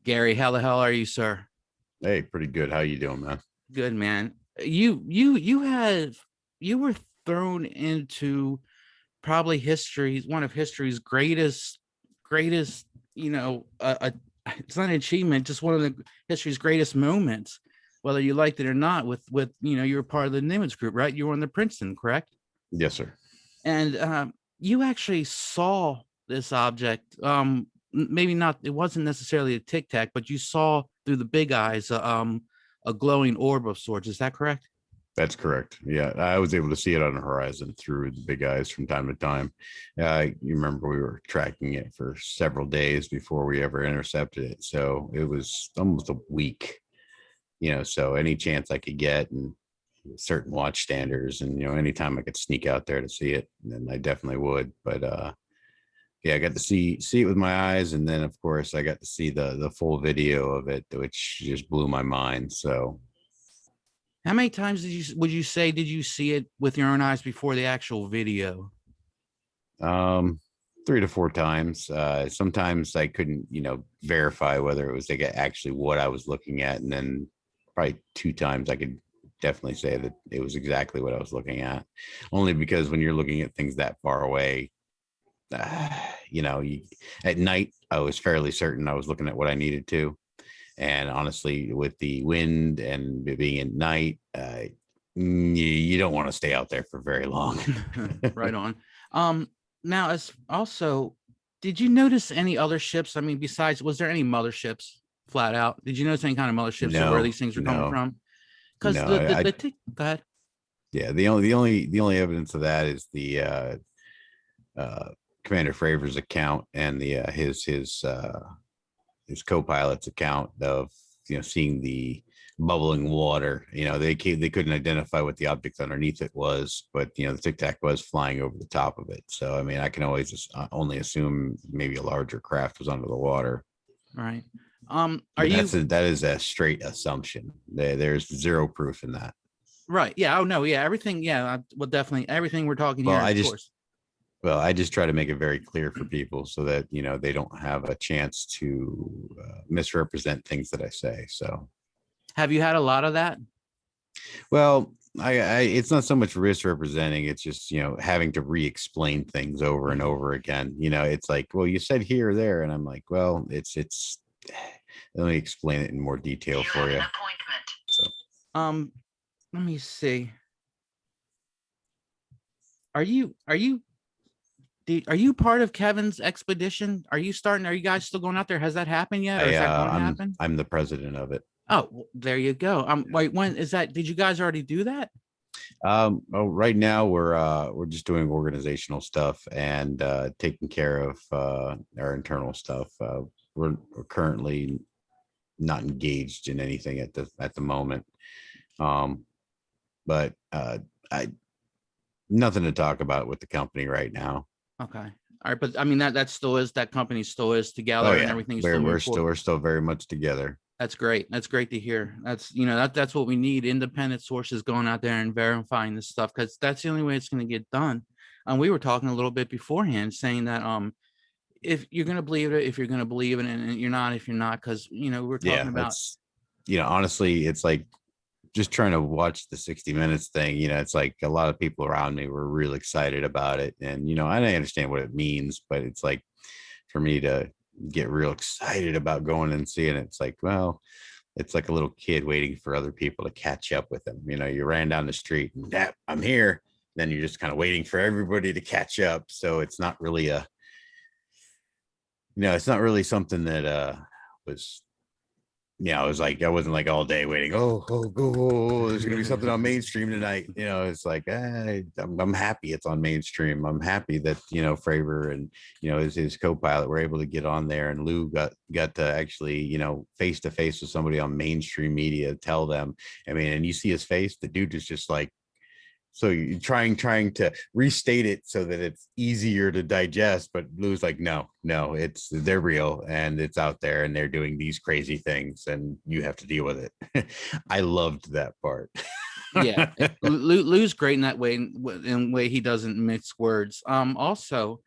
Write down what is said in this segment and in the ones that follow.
Gary, how the hell are you, sir? Hey, pretty good. How you doing, man? Good, man. You were thrown into probably history's one of history's greatest, it's not an achievement, just one of the history's greatest moments, whether you liked it or not, with you were part of the Nimitz group, right? You were in the Princeton, correct? Yes, sir. And you actually saw this object. Maybe not, it wasn't necessarily a tic tac, but you saw through the big eyes a glowing orb of sorts. Is that correct? That's correct. Yeah, I was able to see it on the horizon through the big eyes from time to time. You remember we were tracking it for several days before we ever intercepted it. So it was almost a week, so any chance I could get and certain watch standards and, anytime I could sneak out there to see it, then I definitely would. But yeah, I got to see it with my eyes, and then of course I got to see the full video of it, which just blew my mind. So How many times would you say did you see it with your own eyes before the actual video? um 3 to 4 times. Sometimes I couldn't, verify whether it was like actually what I was looking at, and then probably 2 times I could definitely say that it was exactly what I was looking at. Only because when you're looking at things that far away, uh, at night I was fairly certain I was looking at what I needed to. And honestly, with the wind and it being at night, you don't want to stay out there for very long. Right on. Now, as also, did you notice any other ships? I mean, besides, was there any motherships flat out? Did you notice any kind of motherships or where No, these things were coming no, from? Because no. go ahead. Yeah, the only evidence of that is the uh, Commander Fravors account and the his co-pilot's account of seeing the bubbling water. They couldn't identify what the object underneath it was, but the tic tac was flying over the top of it. So I mean, I can always just only assume maybe a larger craft was under the water. Right. Are But you that is a straight assumption. There's zero proof in that. right? Yeah. Oh no. Yeah. Everything. Yeah. Well, definitely everything we're talking Well, here I is, of just course. well, I just try to make it very clear for people so that they don't have a chance to misrepresent things that I say. So Have you had a lot of that? well, I it's not so much misrepresenting, it's just having to re-explain things over and over again. It's like, well, you said here or there, and I'm like, well, it's let me explain it in more detail for you. So Um, Let me see. Are you are you part of Kevin's expedition? Are you guys still going out there? Has that happened yet, or I is that going to I'm happen? I'm the president of it. Oh, there you go. Wait, when is that? Did you guys already do that? Right now we're just doing organizational stuff and taking care of our internal stuff. We're currently not engaged in anything at the moment. Um, but I nothing to talk about with the company right now. Okay. All right, but I mean that company still is Oh together and yeah, everything's we're still moving we're still forward. we're still very much together. That's great. That's great to hear. That's what we need. Independent sources going out there and verifying this stuff because that's the only way it's going to get done. And we were talking a little bit beforehand, saying that if you're going to believe it, if you're going to believe it, and you're not, if you're not, because we're talking Yeah, about. that's honestly, it's like just trying to watch the 60 minutes thing. It's like a lot of people around me were real excited about it, and I understand what it means, but it's like for me to get real excited about going and seeing it, it's like, well, it's like a little kid waiting for other people to catch up with them. You ran down the street and yeah, I'm here. Then you're just kind of waiting for everybody to catch up. So it's not really it's not really something that was I was like, I wasn't like all day waiting. Oh, there's gonna be something on mainstream tonight. It's like I'm happy it's on mainstream. I'm happy that Fravor and his co-pilot were able to get on there, and Lou got to actually face to face with somebody on mainstream media, tell them. I mean, and you see his face. The dude is just like, so you're trying to restate it so that it's easier to digest, but Lou's like, no, they're real and it's out there and they're doing these crazy things and you have to deal with it. I loved that part. Yeah, Lou's great in that way, in way he doesn't mix words. Also,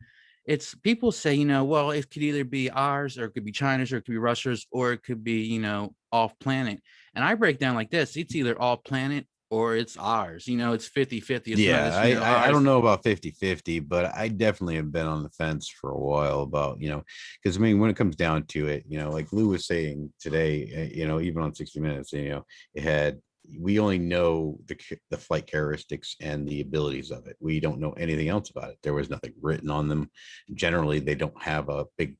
it's people say, well, it could either be ours or it could be China's or it could be Russia's or it could be, off planet. And I break down like this: it's either off planet or it's ours. It's 50-50. It's not Yeah, as, I don't ours. know about 50-50, but I definitely have been on the fence for a while about, because I mean, when it comes down to it, like Lou was saying today, even on 60 Minutes, it had, we only know the flight characteristics and the abilities of it. We don't know anything else about it. There was nothing written on them. Generally, they don't have a big,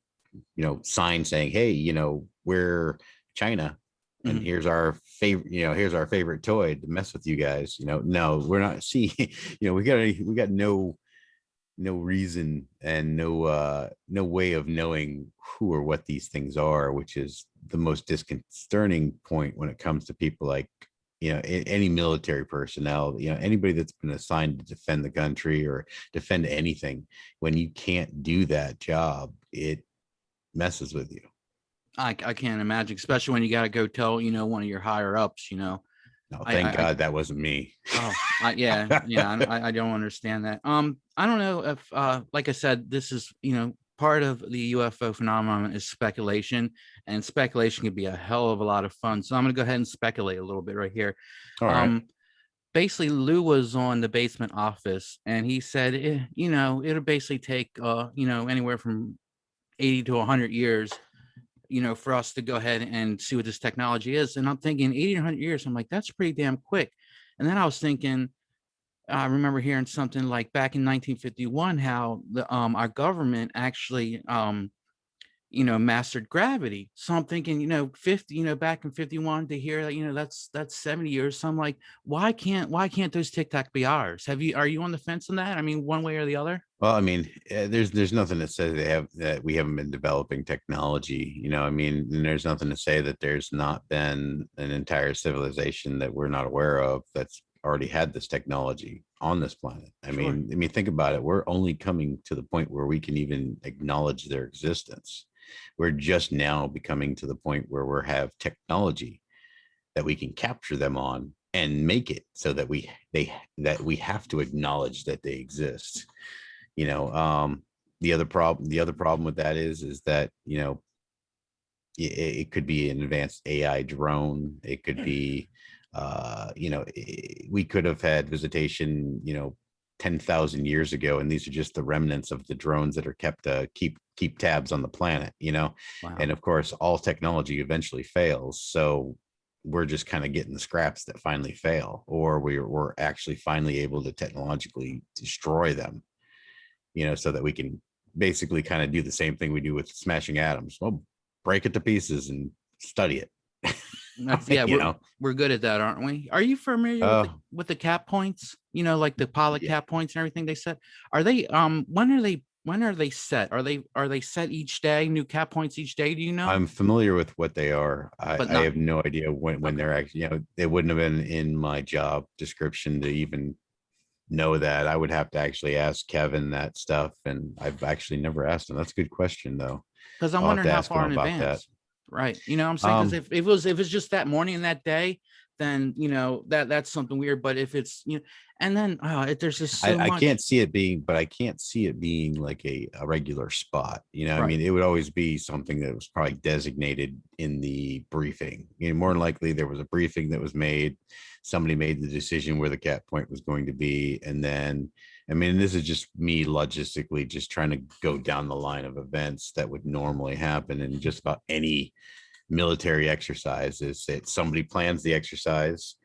sign saying, hey, we're China and Mhm. here's our favorite, here's our favorite toy to mess with you guys. No, we're not. See, we got no reason and no way of knowing who or what these things are, which is the most disconcerting point when it comes to people like, any military personnel, anybody that's been assigned to defend the country or defend anything. When you can't do that job, it messes with you. I can't imagine, especially when you got to go tell, one of your higher ups, No, I, thank I, God that wasn't me. Oh, yeah, yeah. I don't understand that. I don't know if, like I said, this is, part of the UFO phenomenon is speculation, and speculation can be a hell of a lot of fun. So I'm gonna go ahead and speculate a little bit right here. All right. Um, Basically, Lou was on the basement office, and he said, it'll basically take, anywhere from 80 to 100 years, for us to go ahead and see what this technology is. And I'm thinking 80 to 100 years. I'm like, that's pretty damn quick. And then I was thinking, I remember hearing something like back in 1951, how the our government actually mastered gravity. So I'm thinking, 50, back in 51 to hear that, that's 70 years. So I'm like, why can't those tic tac be ours? Are you on the fence on that? I mean, one way or the other? Well, I mean, there's nothing that says that we haven't been developing technology. I mean, and there's nothing to say that there's not been an entire civilization that we're not aware of that's already had this technology on this planet. Sure. I mean, think about it. We're only coming to the point where we can even acknowledge their existence. We're just now becoming to the point where we have technology that we can capture them on and make it so that we have to acknowledge that they exist. you know um the other problem with that is that it could be an advanced AI drone. It could be we could have had visitation 10,000 years ago, and these are just the remnants of the drones that are kept keep tabs on the planet. Wow. And of course all technology eventually fails, so we're just kind of getting the scraps that finally fail, or we're actually finally able to technologically destroy them, so that we can basically kind of do the same thing we do with smashing atoms. Well, break it to pieces and study it. That's yeah, you we're know, we're good at that, aren't we? Are you familiar with the oh cap points? Like the pilot yeah, cap points and everything they set? Are they when are they set? Are they set each day, new cap points each day? Do you know? I'm familiar with what they are. But I not have no idea when okay. they're actually, they wouldn't have been in my job description to even know that. I would have to actually ask Kevin that stuff, and I've actually never asked him. That's a good question though. Because I'm I'll have wondering to how ask him far in about that. advance. Right. You know what I'm saying? Because um if it's just that morning and that day, then that's something weird. But if it's and then there's just so I can't much. see it being, but I can't see it being like a regular spot. I Right. mean, it would always be something that was probably designated in the briefing. More than likely, there was a briefing that was made. Somebody made the decision where the cap point was going to be. And then, I mean, this is just me logistically just trying to go down the line of events that would normally happen in just about any military exercise. Is that somebody plans the exercise,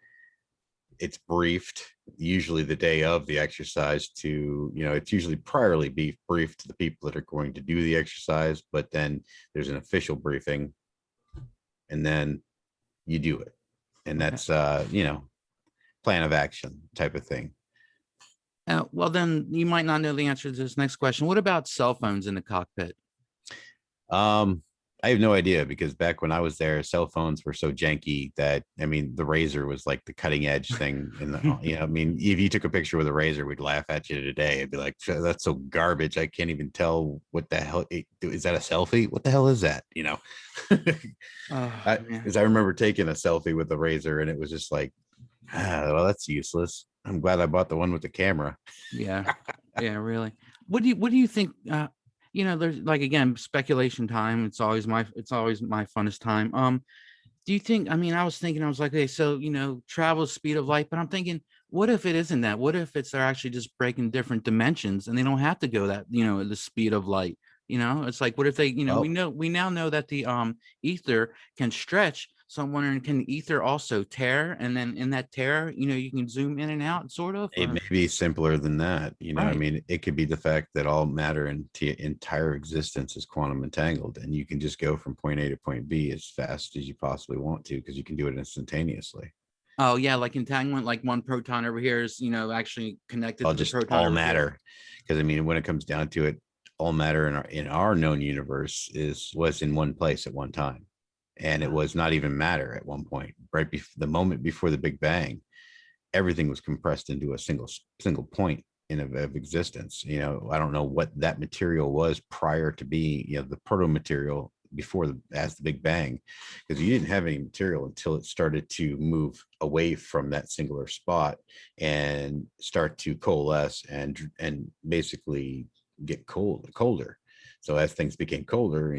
it's briefed usually the day of the exercise to, it's usually priorly be briefed to the people that are going to do the exercise, but then there's an official briefing and then you do it. And Okay. that's plan of action type of thing. Well, then you might not know the answer to this next question. What about cell phones in the cockpit? um I have no idea, because back when I was there, cell phones were so janky that, I mean, the razor was like the cutting edge thing. In the, I mean, if you took a picture with a razor, we'd laugh at you today. It'd be like, that's so garbage. I can't even tell what the hell is that, a selfie? What the hell is that? Oh man. Because I remember taking a selfie with the razor, and it was just like, well, that's useless. I'm glad I bought the one with the camera. Yeah. Yeah. Really. What do you think? there's like, again, speculation time. It's always my funnest time. Do you think, I was thinking, I was like, okay, so, travel the speed of light, but I'm thinking, what if it isn't that? What if they're actually just breaking different dimensions and they don't have to go that, the speed of light? It's like, what if they, Well, we now know that the ether can stretch. So I'm wondering, can ether also tear? And then in that tear, you can zoom in and out, sort of, it or may be simpler than that. I right. mean, it could be the fact that all matter and entire existence is quantum entangled, and you can just go from point A to point B as fast as you possibly want to because you can do it instantaneously. Oh yeah, like entanglement, like one proton over here is, actually connected All to the just proton all over here. matter, because I mean, when it comes down to it, all matter in our known universe was in one place at one time, and it Wow. was not even matter at one point. Right before the moment before the Big Bang, everything was compressed into a single point of existence. I don't know what that material was prior to being, the proto material before as the Big Bang, because you didn't have any material until it started to move away from that singular spot and start to coalesce and basically get colder. So as things became colder,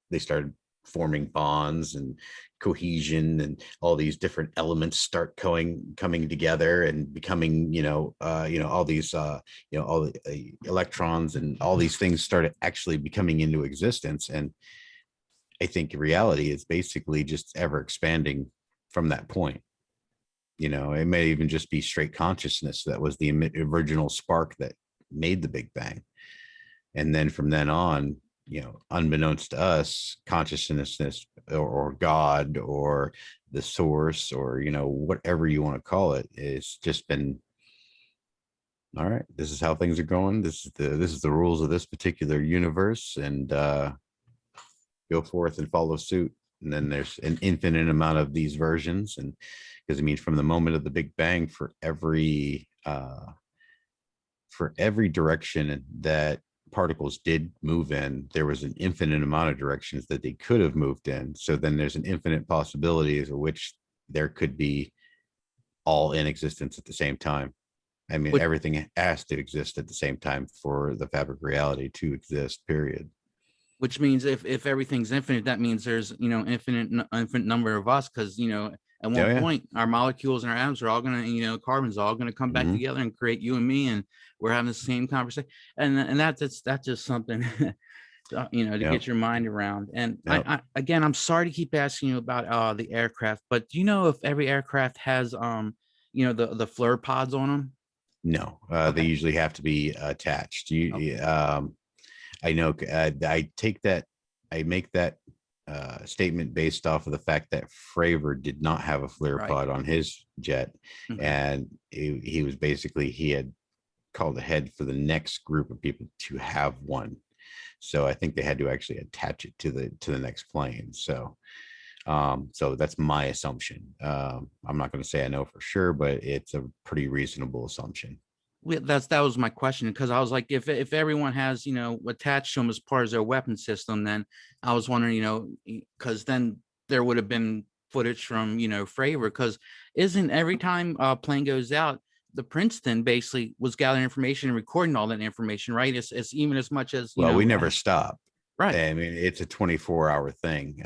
they started forming bonds and cohesion, and all these different elements start coming together and becoming, all these all the electrons and all these things started actually becoming into existence. And I think reality is basically just ever expanding from that point. It may even just be straight consciousness that was the original spark that made the Big Bang. And then from then on, unbeknownst to us, consciousness, or God, or the source, or whatever you want to call it, it's just been, all right, this is how things are going. This is the rules of this particular universe, and go forth and follow suit. And then there's an infinite amount of these versions. And because I mean, from the moment of the Big Bang, for every direction that particles did move in, there was an infinite amount of directions that they could have moved in. So then there's an infinite possibilities of which there could be all in existence at the same time. I mean, Which everything has to exist at the same time for the fabric reality to exist, period. which means if everything's infinite, that means there's, infinite number of us, because, at Oh one yeah. point our molecules and our atoms are all gonna, carbon's all gonna come back Hmm. together and create you and me, and we're having the same conversation. And that's just something to Yep. get your mind around. And Yep. again, I'm sorry to keep asking you about the aircraft, but do you know if every aircraft has the flare pods on them? No, they Okay. usually have to be attached. Okay. I know. I make that statement based off of the fact that Fravor did not have a flare Right. pod on his jet, Okay. and he was basically, he had called ahead for the next group of people to have one. So I think they had to actually attach it to the next plane. So that's my assumption. I'm not going to say I know for sure, but it's a pretty reasonable assumption. That was my question, because I was like, if everyone has, attached to them as part of their weapon system, then I was wondering, because then there would have been footage from, Fravor, because isn't every time a plane goes out, the Princeton basically was gathering information and recording all that information, right? It's even as much as, Well, we never stop. right. I mean, it's a 24-hour thing.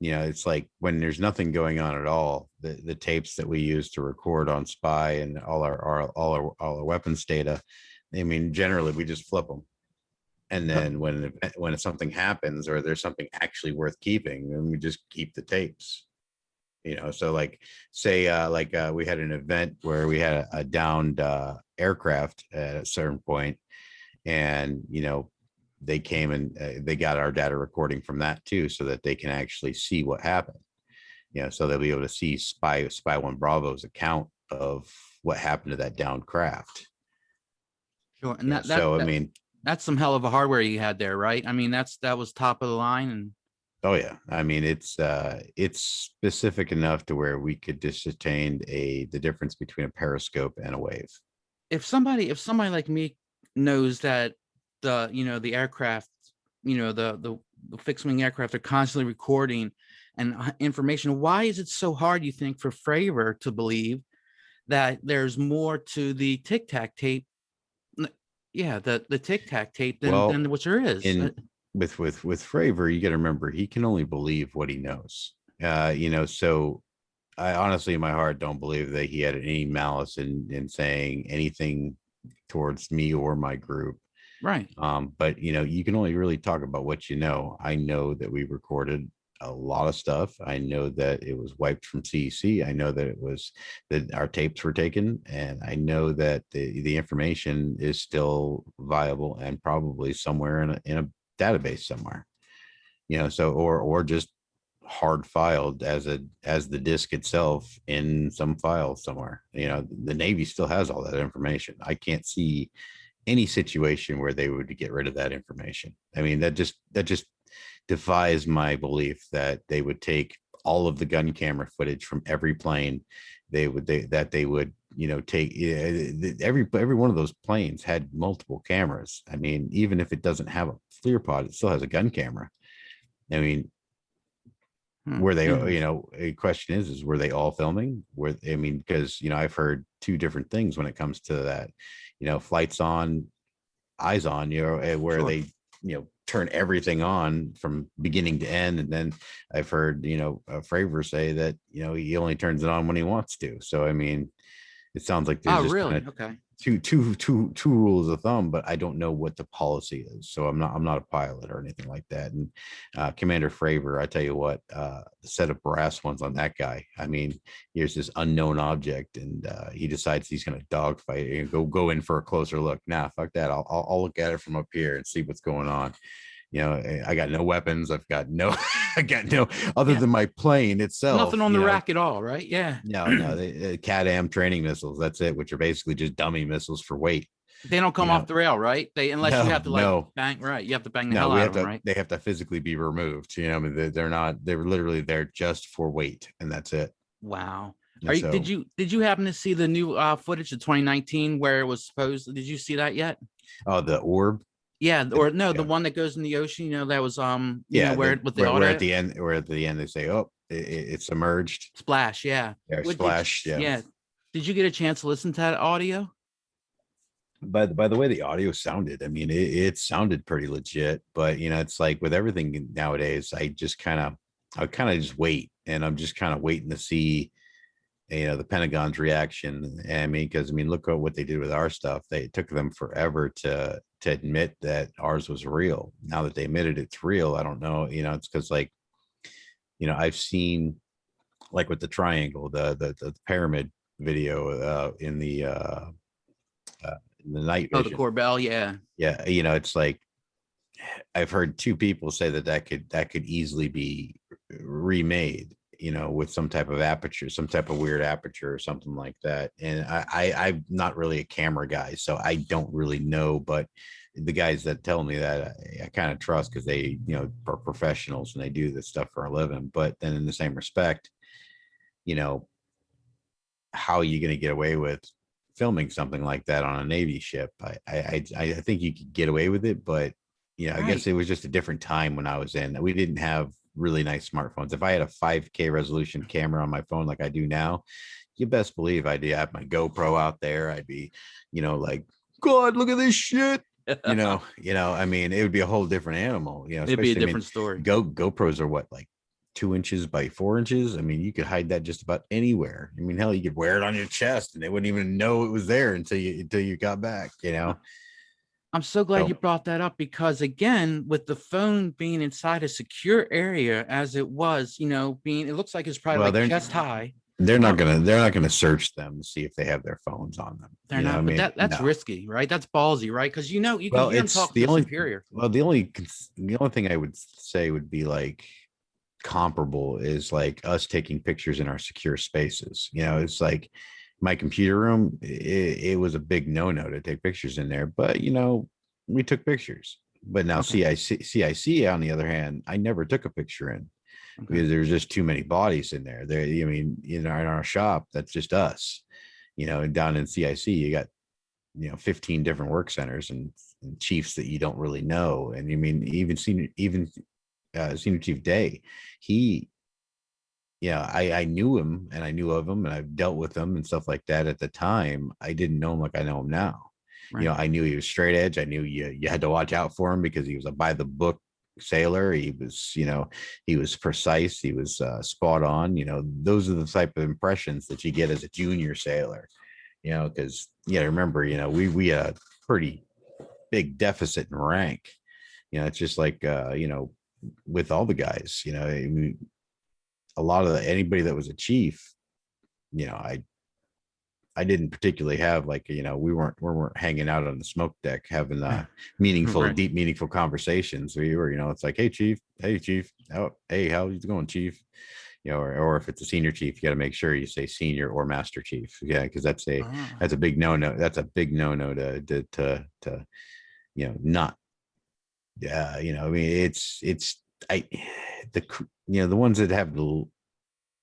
It's like when there's nothing going on at all, the tapes that we use to record on spy and all our weapons data, I mean, generally we just flip them. And then when something happens or there's something actually worth keeping, then we just keep the tapes. So like, say we had an event where we had a downed aircraft at a certain point, and they came and they got our data recording from that too, so that they can actually see what happened. So they'll be able to see Spy One Bravo's account of what happened to that downed craft. Sure. And So I mean, that's some hell of a hardware you had there, right? I mean, that was top of the line. And oh yeah, I mean, it's specific enough to where we could ascertain the difference between a periscope and a wave. if somebody like me knows that the aircraft, the fixed wing aircraft are constantly recording and information, why is it so hard, you think, for Fravor to believe that there's more to the tic tac tape Yeah, the Tic Tac tape Well, than what there is. in with Fravor, you got to remember he can only believe what he knows. So I honestly, in my heart, don't believe that he had any malice in saying anything towards me or my group. Right. But you can only really talk about what you know. I know that we recorded a lot of stuff. I know that it was wiped from CEC. I know that it was that our tapes were taken, and I know that the information is still viable and probably somewhere in a database somewhere. So or just hard filed as the disk itself in some file somewhere. The Navy still has all that information. I can't see any situation where they would get rid of that information. I mean, that just defies my belief that they would take all of the gun camera footage from every plane. They would take every one of those planes had multiple cameras. I mean, even if it doesn't have a FLIR pod, it still has a gun camera. I mean, were they, Interesting. a question is were they all filming? Because, I've heard two different things when it comes to that, flights on, eyes on, where Sure. they, turn everything on from beginning to end. And then I've heard, Fravor say that, he only turns it on when he wants to. So, I mean, it sounds like there's Oh, just kind really? of Okay. two rules of thumb, but I don't know what the policy is. So I'm not a pilot or anything like that. And Commander Fravor, I tell you what, the set of brass ones on that guy. I mean, here's this unknown object, and he decides he's going to dogfight and go in for a closer look. Nah, fuck that. I'll look at it from up here and see what's going on. I got no weapons. I've got no, I got no other Yeah. than my plane itself. Nothing on the rack at all, right? Yeah. No, they CAD-AM training missiles. That's it, which are basically just dummy missiles for weight. They don't You come off know, the rail, right? They unless you no, have to like no, bang, right. You have to bang the no. hell We out of have them, to. right? They have to physically be removed. I mean, they're not. They're literally there just for weight, and that's it. Wow. Are And you so, did you happen to see the new footage of 2019 where it was supposed, did you see that yet? oh, the orb. Yeah, or no, the Yeah, one that goes in the ocean, that was yeah. where The with the we're at auto the end. We're at the end. They say, "Oh, it's emerged." splash, yeah. Yeah, What did splash. Yeah. yeah. Did you get a chance to listen to that audio? By the way the audio sounded, I mean, it sounded pretty legit. But it's like with everything nowadays, I kind of just wait, and I'm just kind of waiting to see the Pentagon's reaction. I mean, because look at what they did with our stuff. They it took them forever to admit that ours was real. Now that they admitted it's real, I don't know. It's because like I've seen, like with the triangle, the pyramid video in the night Oh, the vision. Corbell, yeah. Yeah, it's like I've heard two people say that could easily be remade, with some type of aperture, some type of weird aperture or something like that. And I'm not really a camera guy, so I don't really know. But the guys that tell me that, I kind of trust, because they, are professionals and they do this stuff for a living. But then in the same respect, you know, how are you going to get away with filming something like that on a Navy ship? I think you could get away with it, but I guess Right. it was just a different time when I was in. We didn't have really nice smartphones. If I had a 5K resolution camera on my phone like I do now, you best believe I'd have my GoPro out there. I'd be, like, God, look at this shit. I mean, it would be a whole different animal, It'd be a especially, different story. GoPros are what, like 2 inches by 4 inches. I mean, you could hide that just about anywhere. I mean, hell, you could wear it on your chest and they wouldn't even know it was there until you got back. I'm so glad So, you brought that up because again, with the phone being inside a secure area as it was, being, it looks like it's probably well, like they're chest high. they're not Um, gonna they're not gonna search them to see if they have their phones on them. they're I not, but mean, that's no. risky, right? That's ballsy, right? Because you can Well, hear them it's talking to superior. the only thing I would say would be like comparable is like us taking pictures in our secure spaces. It's like my computer room. It was a big no-no to take pictures in there, but we took pictures. But now Okay. CIC, on the other hand, I never took a picture in, Okay. because there's just too many bodies in there. There, I mean, in our shop, that's just us. And down in CIC, you got 15 different work centers, and chiefs that you don't really know. And I mean, senior chief Day, he, I knew him, and I knew of him, and I've dealt with him and stuff like that. At the time, I didn't know him like I know him now. Right. I knew he was straight edge. I knew you had to watch out for him because he was a by the book sailor. He was, he was precise. He was spot on. Those are the type of impressions that you get as a junior sailor. Because remember, we had a pretty big deficit in rank. It's just like with all the guys. I mean, a lot of anybody that was a chief, I didn't particularly have like, we weren't hanging out on the smoke deck having Right. deep, meaningful conversations. We were, it's like, hey chief, oh, hey, how's it going, chief? Or if it's a senior chief, you got to make sure you say senior or master chief. Yeah, because Ah. that's a big no. That's a big no to not. Yeah, I mean, it's I the the ones that have the,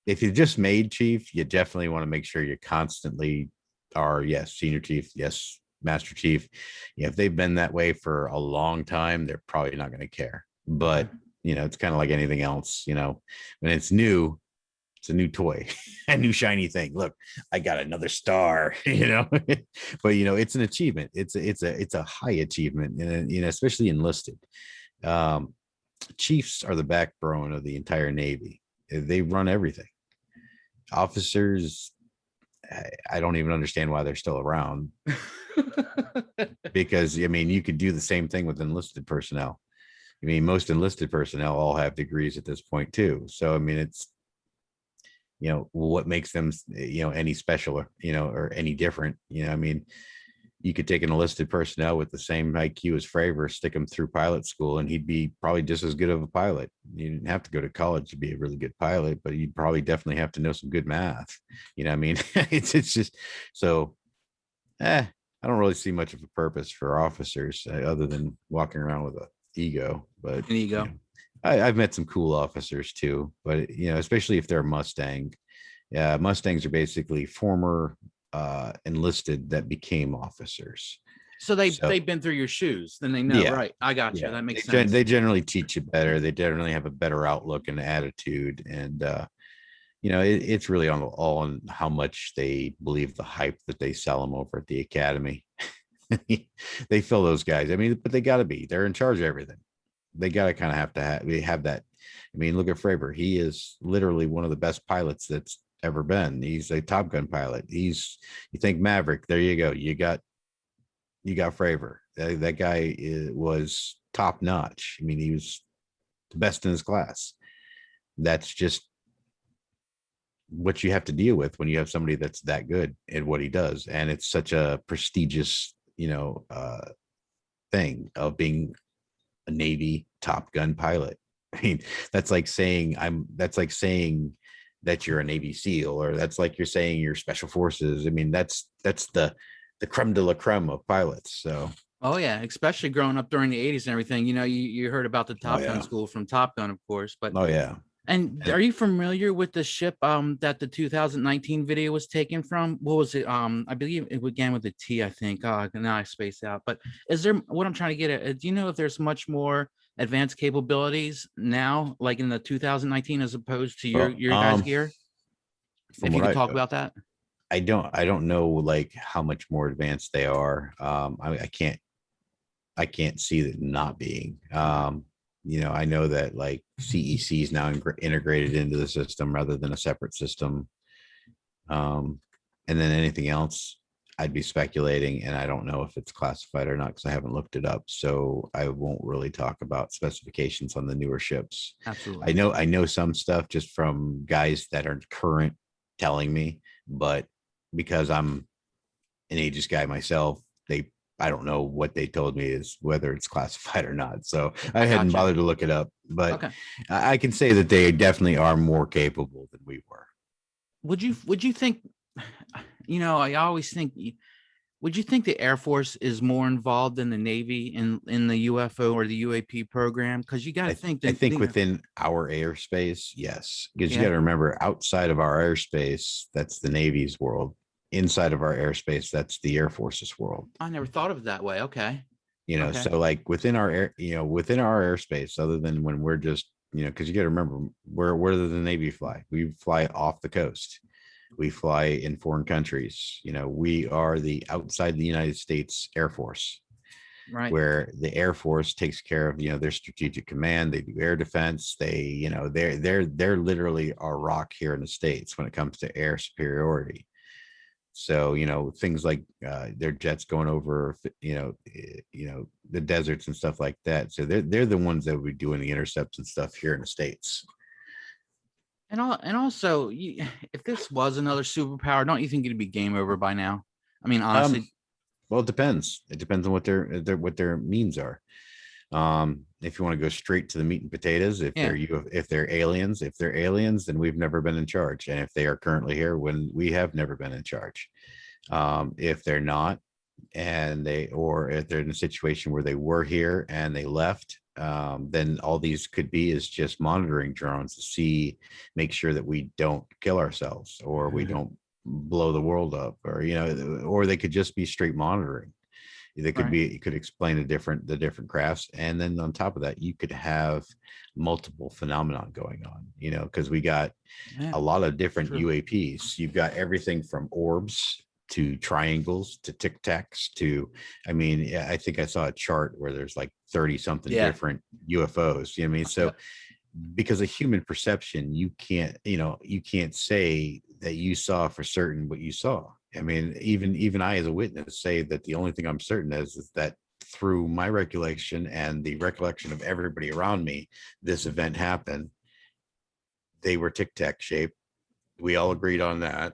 if you just made chief, you definitely want to make sure you constantly are, yes, senior chief, yes, master chief. If they've been that way for a long time, they're probably not going to care. Okay. But it's kind of like anything else. When it's new, it's a new toy, a new shiny thing. Look, I got another star. But it's an achievement. It's a high achievement, and especially enlisted. Um, Chiefs are the backbone of the entire Navy. They run everything. Officers, I don't even understand why they're still around, because I mean, you could do the same thing with enlisted personnel. I mean, most enlisted personnel all have degrees at this point too. So I mean, it's what makes them any special, or any different. I mean, you could take an enlisted personnel with the same IQ as Fravor, stick him through pilot school, and he'd be probably just as good of a pilot. You didn't have to go to college to be a really good pilot, but you'd probably definitely have to know some good math. I mean, it's just so. I don't really see much of a purpose for officers other than walking around with a ego. But There you go. I've met some cool officers too. But especially if they're Mustang. Mustangs are basically former enlisted that became officers. So they've So been been through your shoes, then they know, yeah, right? I got you. yeah, That they makes sense. they generally teach you better. They generally have a better outlook and attitude, and it's really all on how much they believe the hype that they sell them over at the academy. They fill those guys. I mean, but they got to be. They're in charge of everything. They got to kind of have to have that. I mean, look at Fravor. He is literally one of the best pilots that's ever been. He's a Top Gun pilot. You think Maverick? There you go. You got Fravor. That guy was top notch. I mean, he was the best in his class. That's just what you have to deal with when you have somebody that's that good at what he does, and it's such a prestigious, thing of being a Navy Top Gun pilot. I mean, that's like saying That's like saying that you're a Navy SEAL, or that's like you're saying you're Special Forces. I mean, that's the creme de la creme of pilots. So, Oh yeah, especially growing up during the 80s and everything. You heard about the oh Top Gun yeah, school from Top Gun, of course. But oh yeah. and are you familiar with the ship that the 2019 video was taken from? What was it? I believe it began with a T, I think. Now I spaced out. But is there what I'm trying to get at? Do you know if there's much more advanced capabilities now, like in the 2019, as opposed to your Well, your guys' gear? from If you what could talk about that. I don't know like how much more advanced they are. I can't see that not being. Okay. I know that like CEC is now integrated into the system rather than a separate system. Um, and then anything else, I'd be speculating, and I don't know if it's classified or not because I haven't looked it up. So I won't really talk about specifications on the newer ships. I Absolutely. know I know some stuff just from guys that are current telling me, but because I'm an Aegis guy myself, I don't know what they told me is whether it's classified or not. So I I hadn't got you. bothered to look it up, but Okay. I can say that they definitely are more capable than we were. Would you think, I always think, would you think the Air Force is more involved than the Navy in the UFO or the UAP program? Because you got to think I that, think within our airspace, yes, because you got yeah, to remember outside of our airspace, that's the Navy's world. Inside of our airspace, that's the Air Force's world. I never thought of it that way. Okay. Okay. So like within our airspace, other than when we're just, because you got to remember where does the Navy fly? We fly off the coast. We fly in foreign countries. We are the outside the United States Air Force, Right. where the Air Force takes care of their strategic command. They do air defense. They're literally our rock here in the States when it comes to air superiority. So things like their jets going over the deserts and stuff like that. So they're the ones that would be doing the intercepts and stuff here in the States. And also, if this was another superpower, don't you think it'd be game over by now? I mean, honestly. Well, it depends on what their means are. If you want to go straight to the meat and potatoes, if Yeah. they're aliens, then we've never been in charge. And if they are currently here, when we have never been in charge. If they're not, or if they're in a situation where they were here and they left, then all these could be is just monitoring drones to make sure that we don't kill ourselves, or we don't blow the world up, or they could just be straight monitoring. They could Right. be, you could explain the different crafts. And then on top of that, you could have multiple phenomenon going on, because we got Yeah, a lot of different true. UAPs. You've got everything from orbs to triangles to tic tacs to, I think I saw a chart where there's like 30 something Yeah. different UFOs. You know what I mean? So because of human perception, you can't say that you saw for certain what you saw. I mean, even I as a witness say that the only thing I'm certain is that through my recollection and the recollection of everybody around me, this event happened. They were tic tac shaped. We all agreed on that.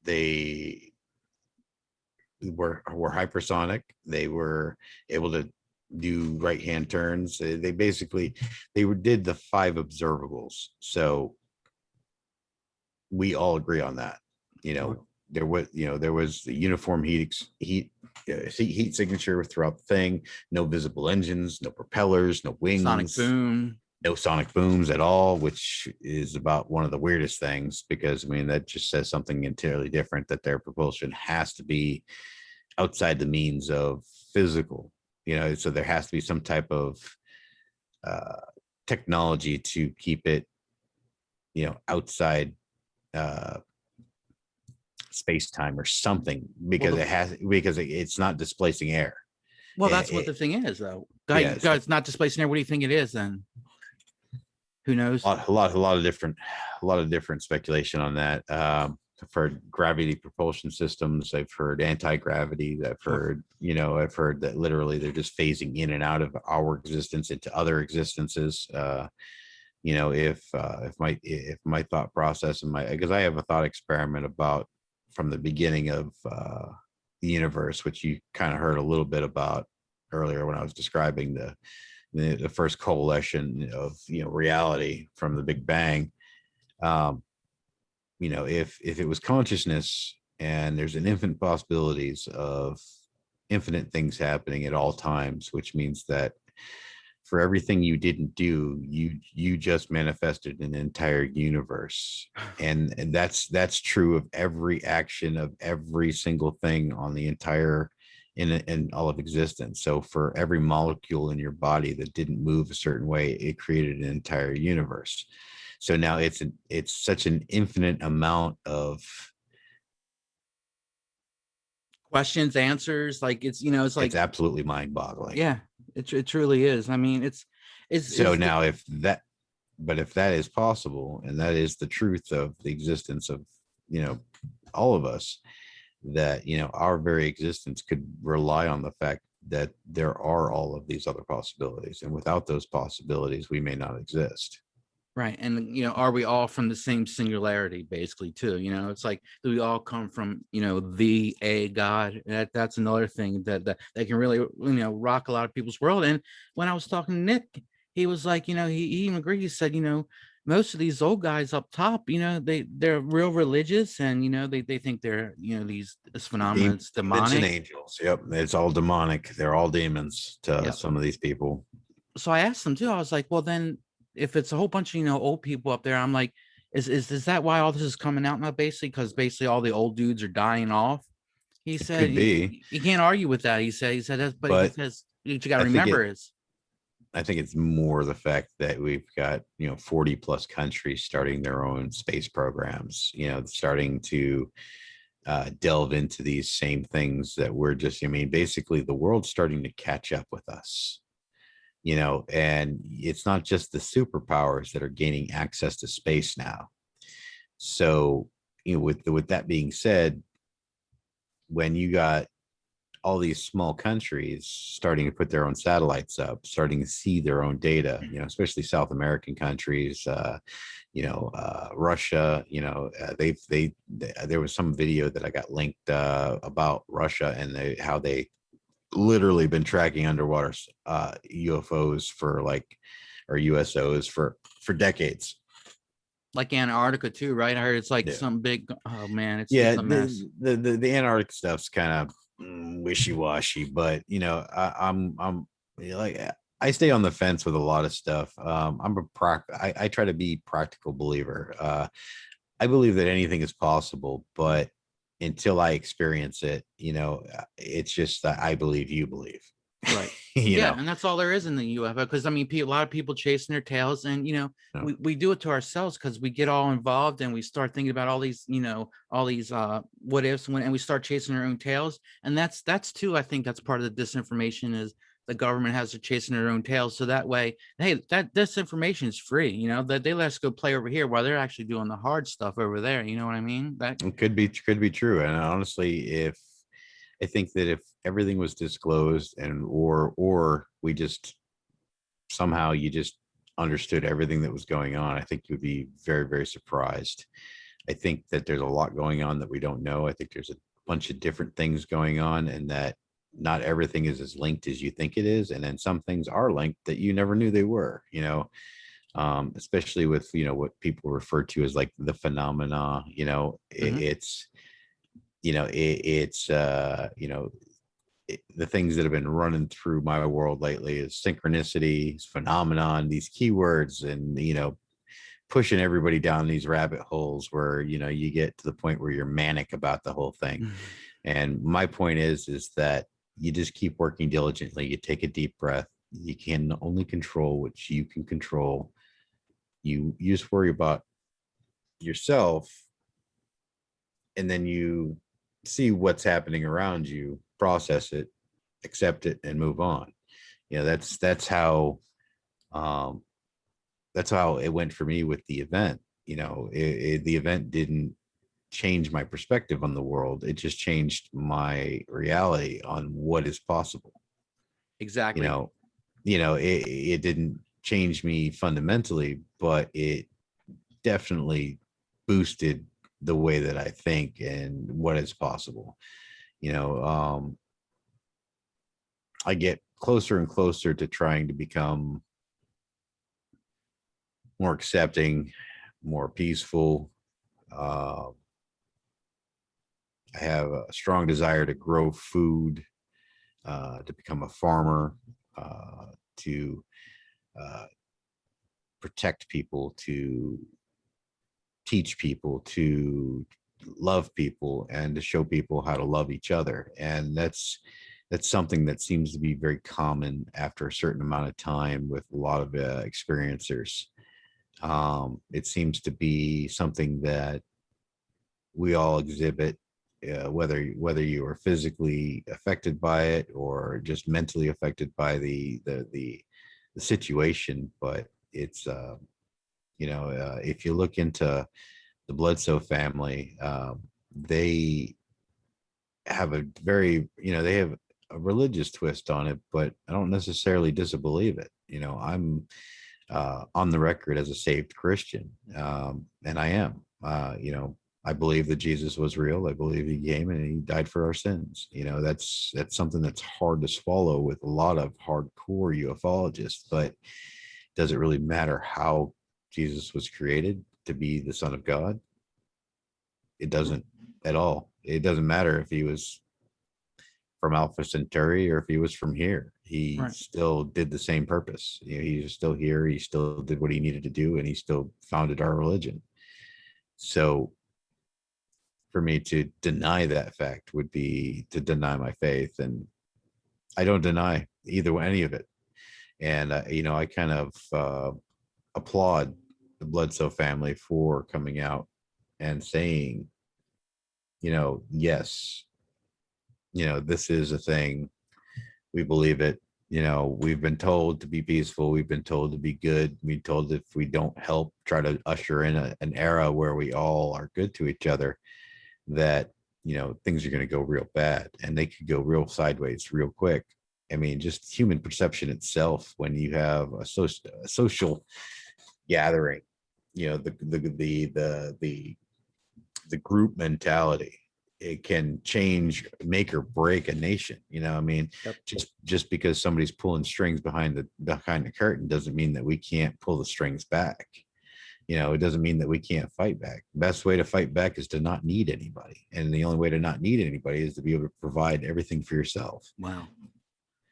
They were hypersonic. They were able to do right hand turns. They basically did the 5 observables. So we all agree on that. There was the uniform heat signature throughout the thing. No visible engines, no propellers, no wings, Sonic boom. no sonic booms at all, which is about one of the weirdest things, because that just says something entirely different, that their propulsion has to be outside the means of physical, so there has to be some type of technology to keep it outside space time or something, because it's not displacing air. Well, that's what the thing is, though. Yeah, It's not displacing air. What do you think it is then? Who knows? a lot of different speculation on that. I've heard gravity propulsion systems. I've heard anti-gravity. I've heard that literally they're just phasing in and out of our existence into other existences. If my thought process because I have a thought experiment about from the beginning of the universe, which you kind of heard a little bit about earlier when I was describing the first coalition of reality from the Big Bang. If it was consciousness, and there's an infinite possibilities of infinite things happening at all times, which means that for everything you didn't do, you just manifested an entire universe. And that's true of every action of every single thing on the entire in all of existence. So for every molecule in your body that didn't move a certain way, it created an entire universe. So now it's such an infinite amount of Questions, answers, like it's like it's absolutely mind-boggling. Yeah, it truly is. I mean, it's so now if that is possible, and that is the truth of the existence of all of us, that our very existence could rely on the fact that there are all of these other possibilities, and without those possibilities we may not exist. right. And are we all from the same singularity, basically, too? It's like, do we all come from a God? That's another thing that can really rock a lot of people's world. And when I was talking to Nick, he was like, he even agreed. He said, most of these old guys up top, they're real religious, and they think they're this phenomenon, it's Demons and demonic. angels. Yep, it's all demonic. They're all demons to some of these people. So I asked him too. I was like, well, then if it's a whole bunch of old people up there, I'm like, is that why all this is coming out now? Basically, because basically all the old dudes are dying off. He said could be. you can't argue with that. He said that's, but he But says what you got to I think remember is I think it's more the fact that we've got, 40 plus countries starting their own space programs, starting to delve into these same things that we're just, I mean, basically the world's starting to catch up with us, and it's not just the superpowers that are gaining access to space now. So, with that being said, when you got all these small countries starting to put their own satellites up, starting to see their own data, especially South American countries, Russia, there was some video that I got linked about Russia and how they literally been tracking underwater UFOs or USOs for decades. Like Antarctica too, right? I heard it's like Yeah. some big. Oh man, Yeah, it's a mess. the Antarctic stuff's kind of wishy-washy, but I'm like, I stay on the fence with a lot of stuff. I try to be practical believer. I believe that anything is possible, but until I experience it, it's just that I believe you believe. Right. you Yeah, know, and that's all there is in the UFO. Because I mean, a lot of people chasing their tails, and no. we do it to ourselves because we get all involved and we start thinking about all these, all these what ifs, and we start chasing our own tails. And that's too. I think that's part of the disinformation is the government has to chasing their own tails, so that way, hey, that disinformation is free. That they let us go play over here while they're actually doing the hard stuff over there. You know what I mean? That It could be true. And honestly, if I think that if everything was disclosed and or we just somehow you just understood everything that was going on, I think you'd be very, very surprised. I think that there's a lot going on that we don't know. I think there's a bunch of different things going on, and that not everything is as linked as you think it is. And then some things are linked that you never knew they were, especially with, what people refer to as like the phenomena, Mhm. it's, the things that have been running through my world lately is synchronicity, phenomenon, these keywords, and pushing everybody down these rabbit holes where you get to the point where you're manic about the whole thing. And my point is that you just keep working diligently. You take a deep breath. You can only control what you can control. You just worry about yourself, and then you see what's happening around you, process it, accept it, and move on. That's how um, that's how it went for me with the event. The event didn't change my perspective on the world. It just changed my reality on what is possible. You Exactly. know, it didn't change me fundamentally, but it definitely boosted the way that I think and what is possible. You know, um, I get closer and closer to trying to become more accepting, more peaceful. Uh, I have a strong desire to grow food, to become a farmer, to uh, protect people, to teach people, to love people, and to show people how to love each other. And that's something that seems to be very common after a certain amount of time with a lot of experiencers. It seems to be something that we all exhibit, whether you are physically affected by it or just mentally affected by the situation. But it's if you look into the Bledsoe family, they have a very they have a religious twist on it, but I don't necessarily disbelieve it. I'm on the record as a saved Christian, and I am. I believe that Jesus was real. I believe he came and he died for our sins. That's something that's hard to swallow with a lot of hardcore ufologists. But does it really matter how Jesus was created to be the Son of God? It doesn't at all. It doesn't matter if he was from Alpha Centauri or if he was from here. He Right. still did the same purpose. He's still here. He still did what he needed to do, and he still founded our religion. So for me to deny that fact would be to deny my faith, and I don't deny either any of it. And I kind of applaud the Bledsoe family for coming out and saying, yes, this is a thing. We believe it. We've been told to be peaceful. We've been told to be good. We're told if we don't help, try to usher in an era where we all are good to each other, that, things are going to go real bad, and they could go real sideways real quick. I mean, just human perception itself, when you have a social gathering, the group mentality, it can change, make or break a nation. I mean, Yep. just because somebody's pulling strings behind the curtain doesn't mean that we can't pull the strings back. It doesn't mean that we can't fight back. Best way to fight back is to not need anybody, and the only way to not need anybody is to be able to provide everything for yourself. Wow.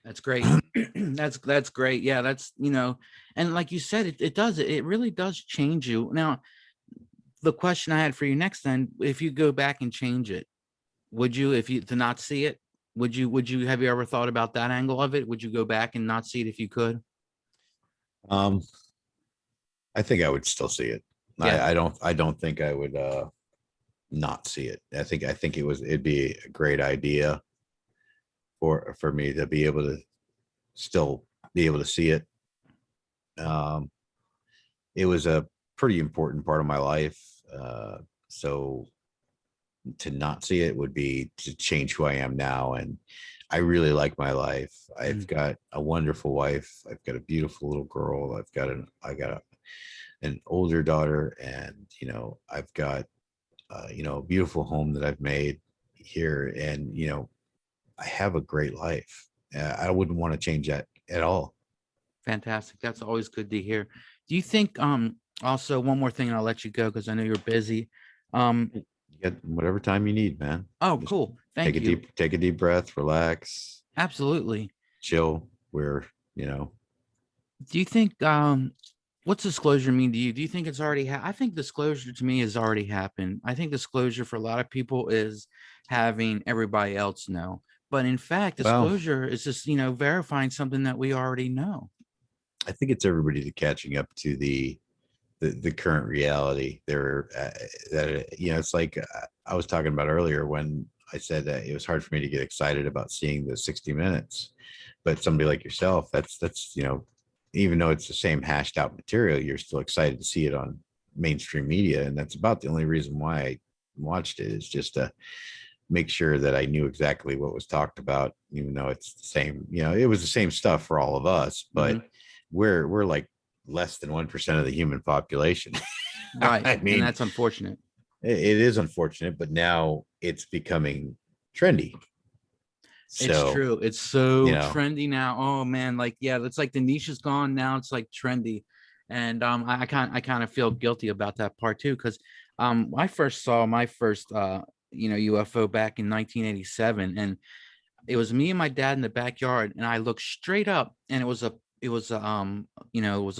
That's great. That's great. Yeah, that's, and like you said, it really does change you. Now, the question I had for you next, then, if you go back and change it, would you, if you to not see it, would you have you ever thought about that angle of it? Would you go back and not see it if you could? um I think I would still see it. Yeah, I don't think I would not see it. I think it'd be a great idea for me to be able to still be able to see it. um it was a pretty important part of my life. So to not see it would be to change who I am now. And I really like my life. I've mm, got a wonderful wife. I've got a beautiful little girl. An older daughter, and I've got a beautiful home that I've made here, and I have a great life. I wouldn't want to change that at all. fantastic. That's always good to hear. Do you think, also one more thing, and I'll let you go because I know you're busy. Um, You get whatever time you need, man. oh, Just cool. Thank you. take a deep breath, relax, Absolutely. chill. Where Do you think, what's disclosure mean to you? Do you think it's already I think disclosure to me has already happened. I think disclosure for a lot of people is having everybody else know. But in fact, well, disclosure is just, verifying something that we already know. I think it's everybody to catching up to the current reality. There, that it's like I was talking about earlier when I said that it was hard for me to get excited about seeing the 60 Minutes, but somebody like yourself, that's even though it's the same hashed out material, you're still excited to see it on mainstream media, and that's about the only reason why I watched it, is just to make sure that I knew exactly what was talked about, even though it's the same. It was the same stuff for all of us, but Mhm. we're like less than 1% of the human population. Right. I And mean, that's unfortunate. it is unfortunate, but now it's becoming trendy. It's So, true. It's you so know, trendy now. Oh man, like, yeah, it's like the niche is gone now. It's like trendy. And I kind of feel guilty about that part too, because I first saw my first UFO back in 1987, and it was me and my dad in the backyard, and I looked straight up, and it was a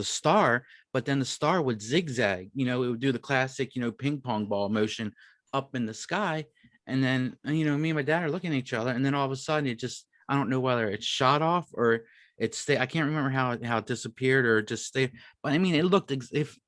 star, but then the star would zigzag. It would do the classic, ping pong ball motion up in the sky. And then, me and my dad are looking at each other, and then all of a sudden it just, I don't know whether it shot off or it stayed. I can't remember how it disappeared or just stayed. But I mean, it looked if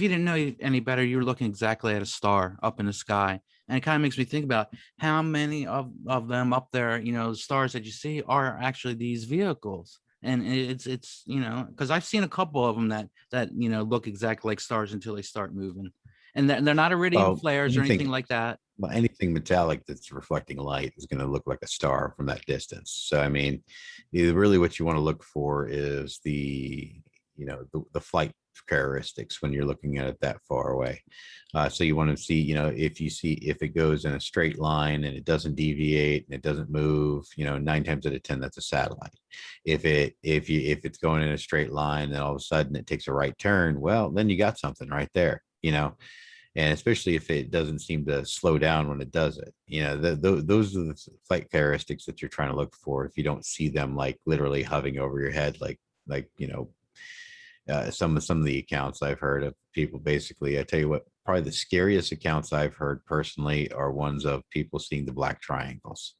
you didn't know any better, you were looking exactly at a star up in the sky. And it kind of makes me think about how many of them up there, stars that you see are actually these vehicles. And it's because I've seen a couple of them that look exactly like stars until they start moving, and they're not iridium well, flares or anything like that. anything metallic that's reflecting light is going to look like a star from that distance. So, I mean, really what you want to look for is the flight characteristics when you're looking at it that far away. So you want to see, if it goes in a straight line and it doesn't deviate and it doesn't move, 9 times out of 10, that's a satellite. If it's going in a straight line and all of a sudden it takes a right turn, well, then you got something right there. And especially if it doesn't seem to slow down when it does it. Those are the flight characteristics that you're trying to look for. If you don't see them like literally hovering over your head, like some of the accounts I've heard of people, basically, I tell you what, probably the scariest accounts I've heard personally are ones of people seeing the black triangles.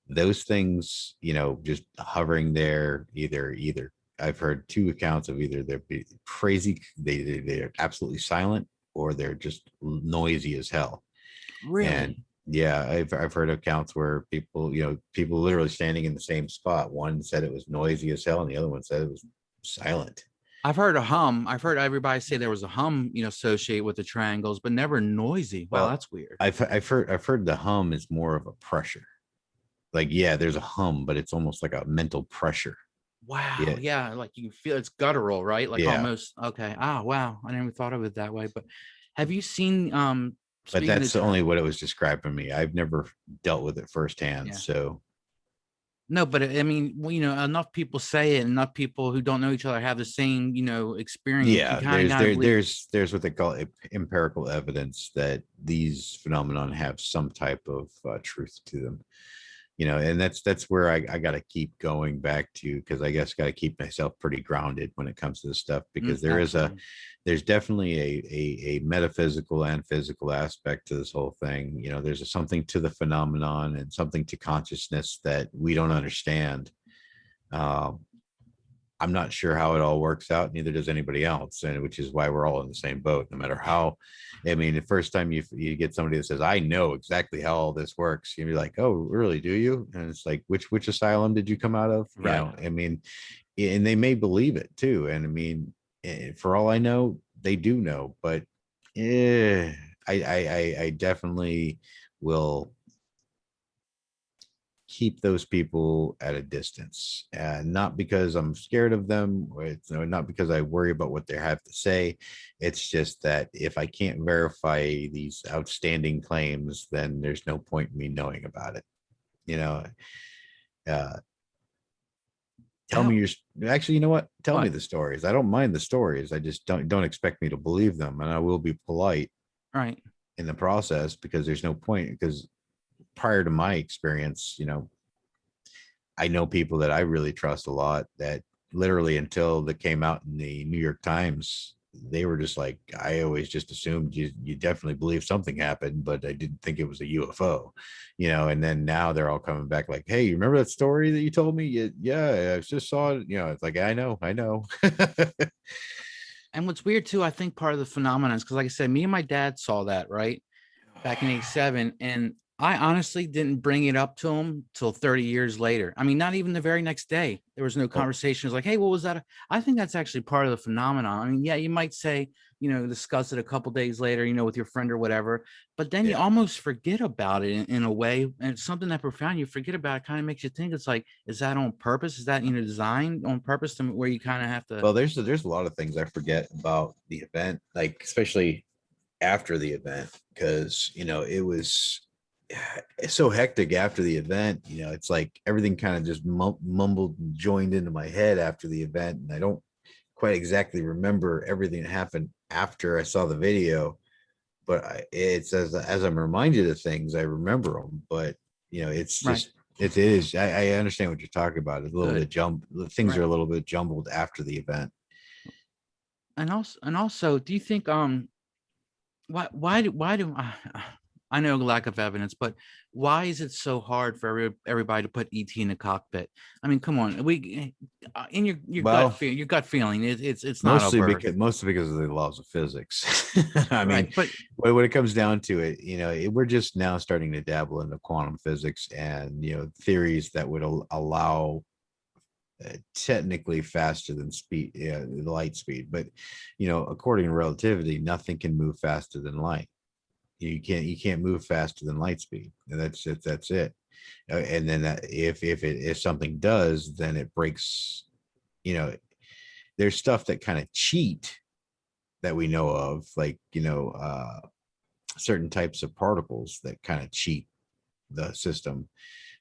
Those things, just hovering there, either I've heard two accounts of either they're crazy, they're absolutely silent, or they're just noisy as hell. And Really? yeah, I've heard accounts where people, people literally standing in the same spot. One said it was noisy as hell, and the other one said it was silent. I've heard a hum. I've heard everybody say there was a hum, associated with the triangles, but never noisy. Wow, Well, that's weird. I've heard the hum is more of a pressure. Like, yeah, there's a hum, but it's almost like a mental pressure. Wow. Yeah, Yeah, like you can feel it's guttural, right? Like yeah. almost okay. Ah, wow. I never thought of it that way. But have you seen But speaking of that's only what it was described for me. I've never dealt with it firsthand. yeah. So No, but I mean, well, enough people say it, enough people who don't know each other have the same, experience. You yeah, kind of gotta believe. there's what they call empirical evidence that these phenomenon have some type of truth to them. And that's where I got to keep going back to, because I guess got to keep myself pretty grounded when it comes to this stuff, because Absolutely. there's definitely a metaphysical and physical aspect to this whole thing. There's something to the phenomenon and something to consciousness that we don't understand. um, I'm not sure how it all works out. Neither does anybody else, and which is why we're all in the same boat. No matter how, I mean, the first time you get somebody that says, "I know exactly how all this works," you'll be like, "Oh, really? Do you?" And it's like, which asylum did you come out of? Right. I mean, and they may believe it too. And I mean, for all I know, they do know. But I definitely will keep those people at a distance, and not because I'm scared of them, or not because I worry about what they have to say. It's just that if I can't verify these outstanding claims, then there's no point in me knowing about it. you know uh Tell me How your actually, you know what, tell me what? the stories. I don't mind the stories. I just don't expect me to believe them, and I will be polite Right. in the process, because there's no point. Because prior to my experience, I know people that I really trust a lot that literally, until they came out in the New York Times, they were just like, I always just assumed you definitely believe something happened, but I didn't think it was a UFO. And then now they're all coming back like, hey, you remember that story that you told me? Yeah, I just saw it. It's like, I know. And what's weird too, I think part of the phenomenon is because, like I said, me and my dad saw that right back in '87, and I honestly didn't bring it up to him till 30 years later. I mean, not even the very next day. There was no Well, conversation. It was like, hey, what was that? I think that's actually part of the phenomenon. I mean, yeah, you might say, discuss it a couple days later, with your friend or whatever, but then you yeah. almost forget about it in a way. And it's something that profound. You forget about it, kind of makes you think it's like, is that on purpose? Is that, designed on purpose to where you kind of have to, Well, there's a lot of things I forget about the event, like especially after the event, because it was it's so hectic after the event. It's like everything kind of just mumbled and joined into my head after the event, and I don't quite exactly remember everything that happened after I saw the video. But it's as I'm reminded of things, I remember them. But it's right. just it is. I understand what you're talking about. It's a little Good. bit things are Right. a little bit jumbled after the event. And also, do you think why do I know lack of evidence, but why is it so hard for everybody to put ET in the cockpit? I mean, come on, in your Well, gut feeling, it's not of Earth, mostly because of the laws of physics. I mean, right? But when it comes down to it, we're just now starting to dabble into quantum physics and theories that would allow technically faster than speed, the light speed. But according to relativity, nothing can move faster than light. You can't move faster than light speed, and that's it. That's it. And then if something does, then it breaks. You know, there's stuff that kind of cheat that we know of, like certain types of particles that kind of cheat the system,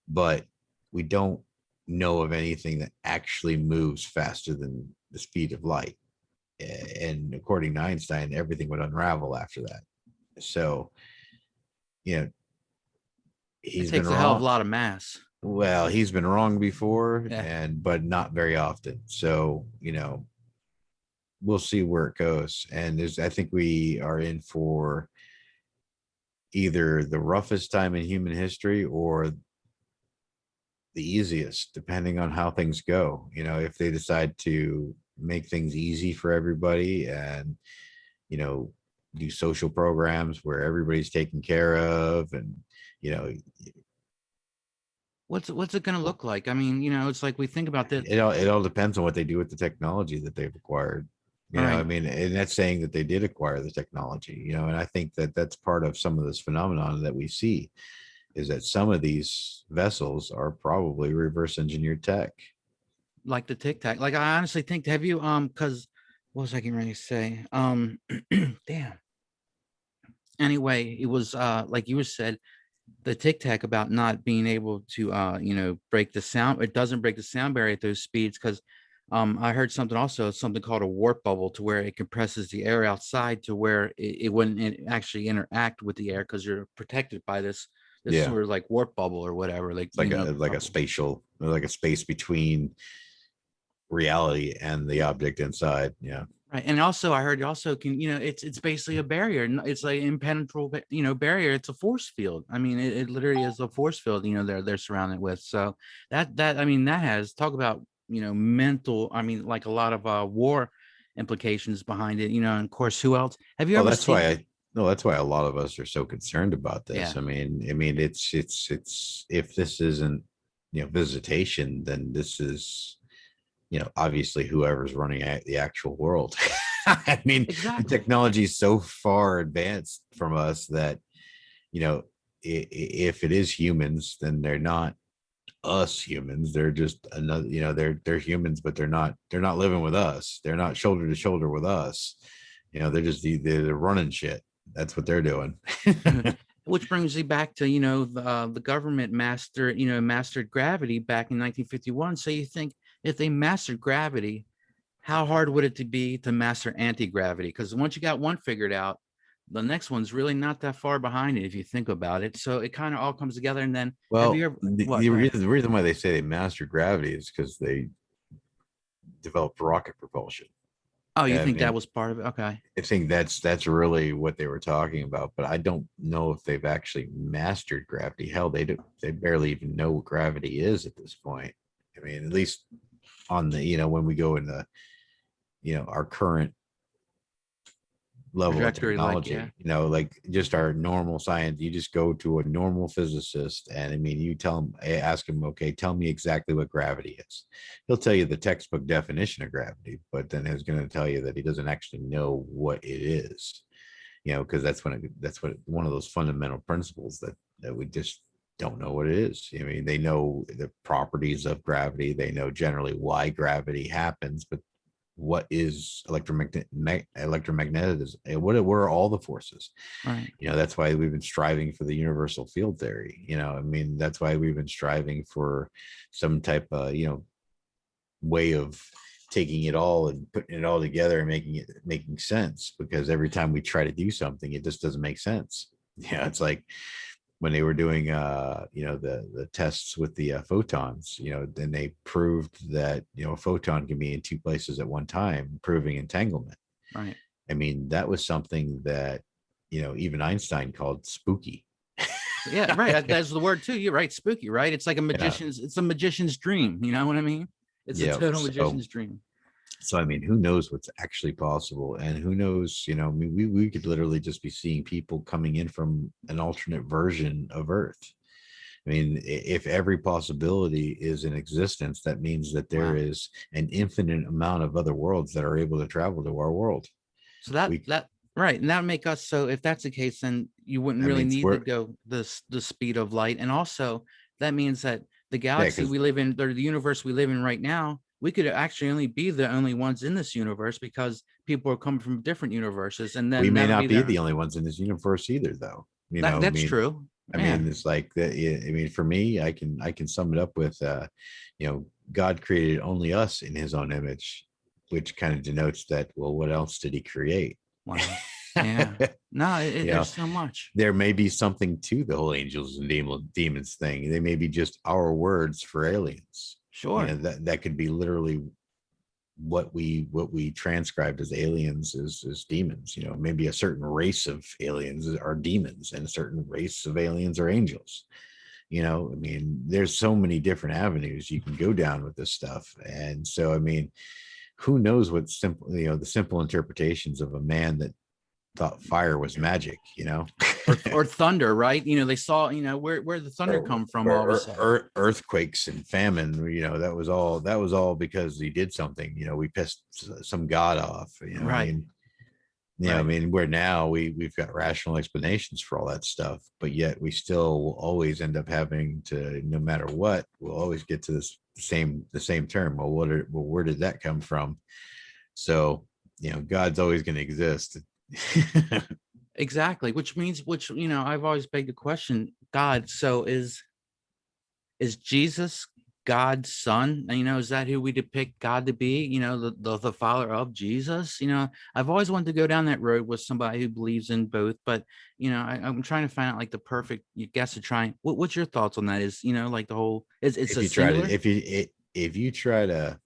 but we don't know of anything that actually moves faster than the speed of light. And according to Einstein, everything would unravel after that. So, you know, it he's been takes a hell of a wrong. lot of mass. Well, he's been wrong before, Yeah, but not very often. So, we'll see where it goes. And I think we are in for either the roughest time in human history, or the easiest, depending on how things go. If they decide to make things easy for everybody and, you know, do social programs where everybody's taken care of, and, you know, What's it going to look like? I mean, it's like we think about this, it all depends on what they do with the technology that they've acquired. I right? mean, and that's saying that they did acquire the technology, and I think that that's part of some of this phenomenon that we see, is that some of these vessels are probably reverse engineered tech. Like the Tic Tac. Like I honestly think, have you because what was I getting ready to say? Damn. Anyway, it was like you said, the Tic Tac about not being able to break the sound. It doesn't break the sound barrier at those speeds because I heard something also, something called a warp bubble, to where it compresses the air outside to where it wouldn't actually interact with the air because you're protected by this Yeah, sort of like warp bubble or whatever, like it's like a bubble. spatial, like a space between reality and the object inside. Yeah. Right. And also I heard you also can, it's basically a barrier. It's like impenetrable, barrier. It's a force field. I mean, it literally is a force field, they're surrounded with. So I mean, that has talk about, mental, I mean, like a lot of war implications behind it, and of course, who else? Have you Well, ever that's why seen? I no, that's why a lot of us are so concerned about this. Yeah. I mean, it's if this isn't, visitation, then this is, obviously whoever's running the actual world. I mean, the Exactly. technology is so far advanced from us that, you know, if it is humans, then they're not us humans. They're just another, they're humans, but they're not living with us. They're not shoulder to shoulder with us. They're just they're running shit. That's what they're doing. Which brings me back to, the government mastered gravity back in 1951. So you think if they mastered gravity, how hard would it to be to master anti-gravity? Because once you got one figured out, the next one's really not that far behind it if you think about it. So it kind of all comes together. And then have you Well, ever the, what? the Go ahead. reason the reason why they say they master gravity is because they developed rocket propulsion. Oh, you I think that mean, was part of it? Okay. I think that's really what they were talking about, but I don't know if they've actually mastered gravity. Hell, they barely even know what gravity is at this point. I mean, at least on the, when we go in the, our current level of Trajectory, like, yeah. technology, like just our normal science. You just go to a normal physicist, and I mean, you ask him, okay, tell me exactly what gravity is. He'll tell you the textbook definition of gravity, but then he's going to tell you that he doesn't actually know what it is, because that's what one of those fundamental principles that we just don't know what it is. I mean, they know the properties of gravity, they know generally why gravity happens, but what is electromagnetism, and what are all the forces. Right. That's why we've been striving for the universal field theory. I mean, that's why we've been striving for some type of, way of taking it all and putting it all together and making sense, because every time we try to do something, it just doesn't make sense. It's like when they were doing the tests with the photons, then they proved that a photon can be in two places at one time, proving entanglement. Right. I mean, that was something that even Einstein called spooky. Yeah, right. That's the word too. You're right. Spooky, right? It's like Yeah. it's a magician's dream. You know what I mean? It's a Yeah. total So magician's dream. I mean, who knows what's actually possible, and who knows, I mean, we could literally just be seeing people coming in from an alternate version of Earth. I mean, if every possibility is in existence, that means that there Wow. is an infinite amount of other worlds that are able to travel to our world. So that We, that right, and that would make us, so if that's the case, then you wouldn't I really mean, need to we're go the speed of light. And also that means that the yeah, galaxy because we live in, or the universe we live in right now, we could actually only be the only ones in this universe because people are coming from different universes, and we then may that'll be not be there. the only ones in this universe either, though. I That's mean, true. Yeah. it's like that. I mean, for me, I can sum it up with, God created only us in His own image, which kind of denotes that. Well, what else did He create? Wow. Yeah. No, you know, there's so much. there may be something to the whole angels and demons thing. They may be just our words for aliens. Sure. That could be literally what we transcribed as aliens is demons. Maybe a certain race of aliens are demons, and a certain race of aliens are angels. I mean, there's so many different avenues you can go down with this stuff. And so, I mean, who knows what simple, the simple interpretations of a man that thought fire was magic, or thunder, right? They saw, where the thunder come from all of a sudden. Earthquakes and famine, that was all because he did something, we pissed some god off, Right. I mean, Right. I mean, where now we've got rational explanations for all that stuff, but yet we still will always end up having to, no matter what, we'll always get to the same term. Well, where did that come from? So, God's always going to exist. Exactly. Which means, I've always begged the question, God, so is Jesus God's son? And, is that who we depict God to be? The father of Jesus. I've always wanted to go down that road with somebody who believes in both, but I'm trying to find out like the perfect guess to try. What's your thoughts on that? Is like the whole it's if a you try singular. to if you try to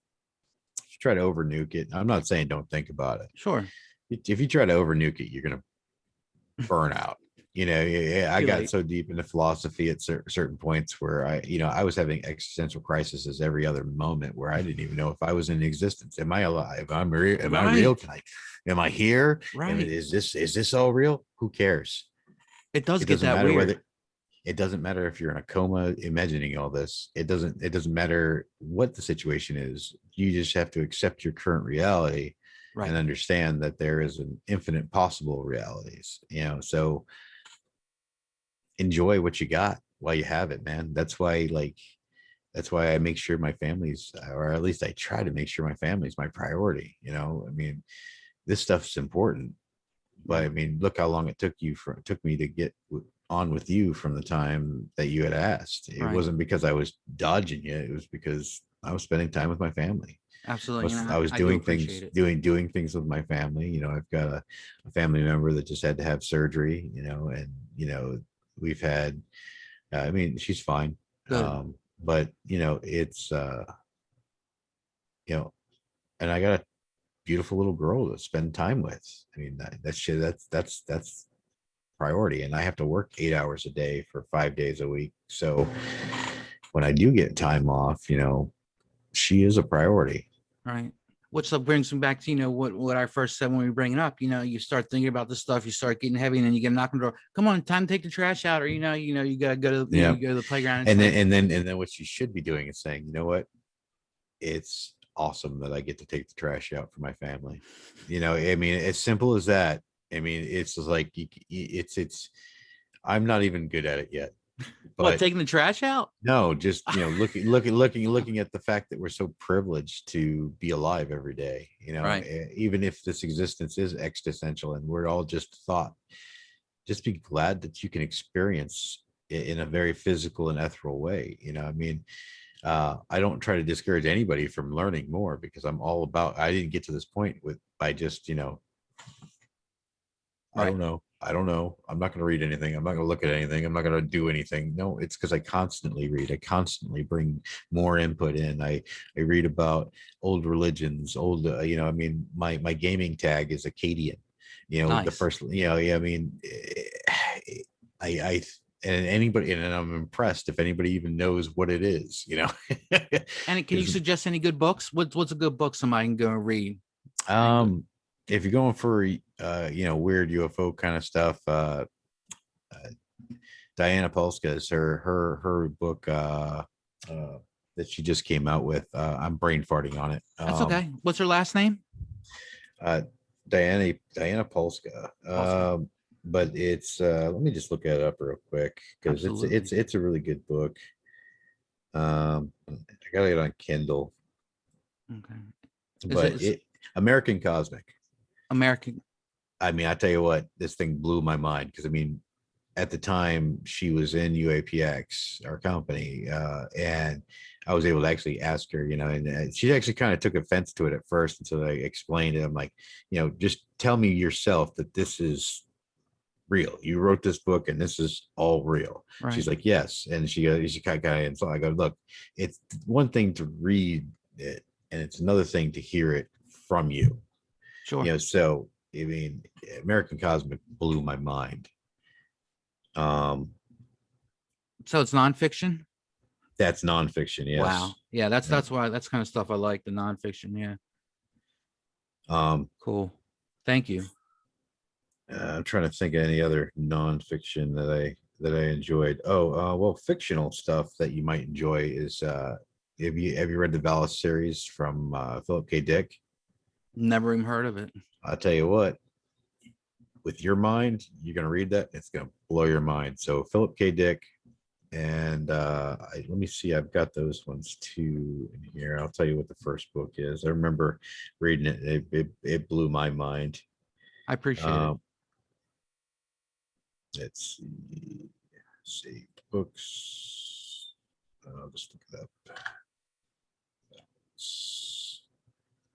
over nuke it, I'm not saying don't think about it. Sure. If you try to over nuke it, you're gonna burn out. I got so deep into philosophy at certain points where I was having existential crises every other moment, where I didn't even know if I was in existence. Am I alive? Am I real? Am I here? Right. Is this all real? Who cares? It does It get doesn't that matter weird. whether it doesn't matter if you're in a coma imagining all this. It doesn't matter what the situation is. You just have to accept your current reality Right. and understand that there is an infinite possible realities. So enjoy what you got while you have it, man. That's why I make sure my family's, or at least I try to make sure my family's my priority. I mean, this stuff's important, but I mean, look how long it took me to get on with you from the time that you had asked. It Right. wasn't because I was dodging you. It was because I was spending time with my family. Absolutely. I was I do doing appreciate things, it. doing things with my family. I've got a family member that just had to have surgery, and we've had, I mean, she's fine. Good. But it's, and I got a beautiful little girl to spend time with. I mean, that's shit. That's priority. And I have to work 8 hours a day for 5 days a week. So when I do get time off, she is a priority. Right. Which brings me back to, what I first said when we bring it up. You start thinking about this stuff, you start getting heavy, and then you get a knock on the door. Come on, time to take the trash out, or you gotta go to Yeah. you go to the playground. And then what you should be doing is saying, you know what? It's awesome that I get to take the trash out for my family. I mean, as simple as that. I mean, it's just like it's. I'm not even good at it yet, What, but taking the trash out? no, just looking at the fact that we're so privileged to be alive every day. Right. Even if this existence is existential and we're all just thought, just be glad that you can experience it in a very physical and ethereal way. I mean, I don't try to discourage anybody from learning more, because I'm all about, I didn't get to this point by just, I Right. don't know. I don't know. I'm not going to read anything. I'm not going to look at anything. I'm not going to do anything. No, it's because I constantly read. I constantly bring more input in. I read about old religions, I mean, my gaming tag is Akkadian. The Nice. first, yeah, I mean, I and anybody, and I'm impressed if anybody even knows what it is. And can you suggest any good books? What's a good book somebody can go and read? If you're going for weird UFO kind of stuff, Diana Polska's her book that she just came out with. I'm brain farting on it. That's okay. What's her last name? Diana Polska. But it's let me just look it up real quick, because it's a really good book. I got it on Kindle. Okay. But American Cosmic. American. I mean, I tell you what, this thing blew my mind, because I mean, at the time she was in UAPX, our company, and I was able to actually ask her, and she actually kind of took offense to it at first until I explained it. I'm like, just tell me yourself that this is real. You wrote this book and this is all real. Right. She's like, yes. And she kind of, and so I go, look, it's one thing to read it, and it's another thing to hear it from you. Sure. So I mean, American Cosmic blew my mind. So it's nonfiction. That's nonfiction. Yes. Wow. Yeah, Yeah. that's why that's kind of stuff I like, the nonfiction. Yeah. Um, Cool. Thank you. I'm trying to think of any other nonfiction that I enjoyed. Oh, well, fictional stuff that you might enjoy is have you read the Valis series from Philip K. Dick? Never even heard of it. I'll tell you what, with your mind, you're gonna read that, it's gonna blow your mind. So Philip K. Dick, and let me see, I've got those ones too in here. I'll tell you what the first book is. I remember reading it, it blew my mind. I appreciate it. Um, let's see books. I'll just look it up.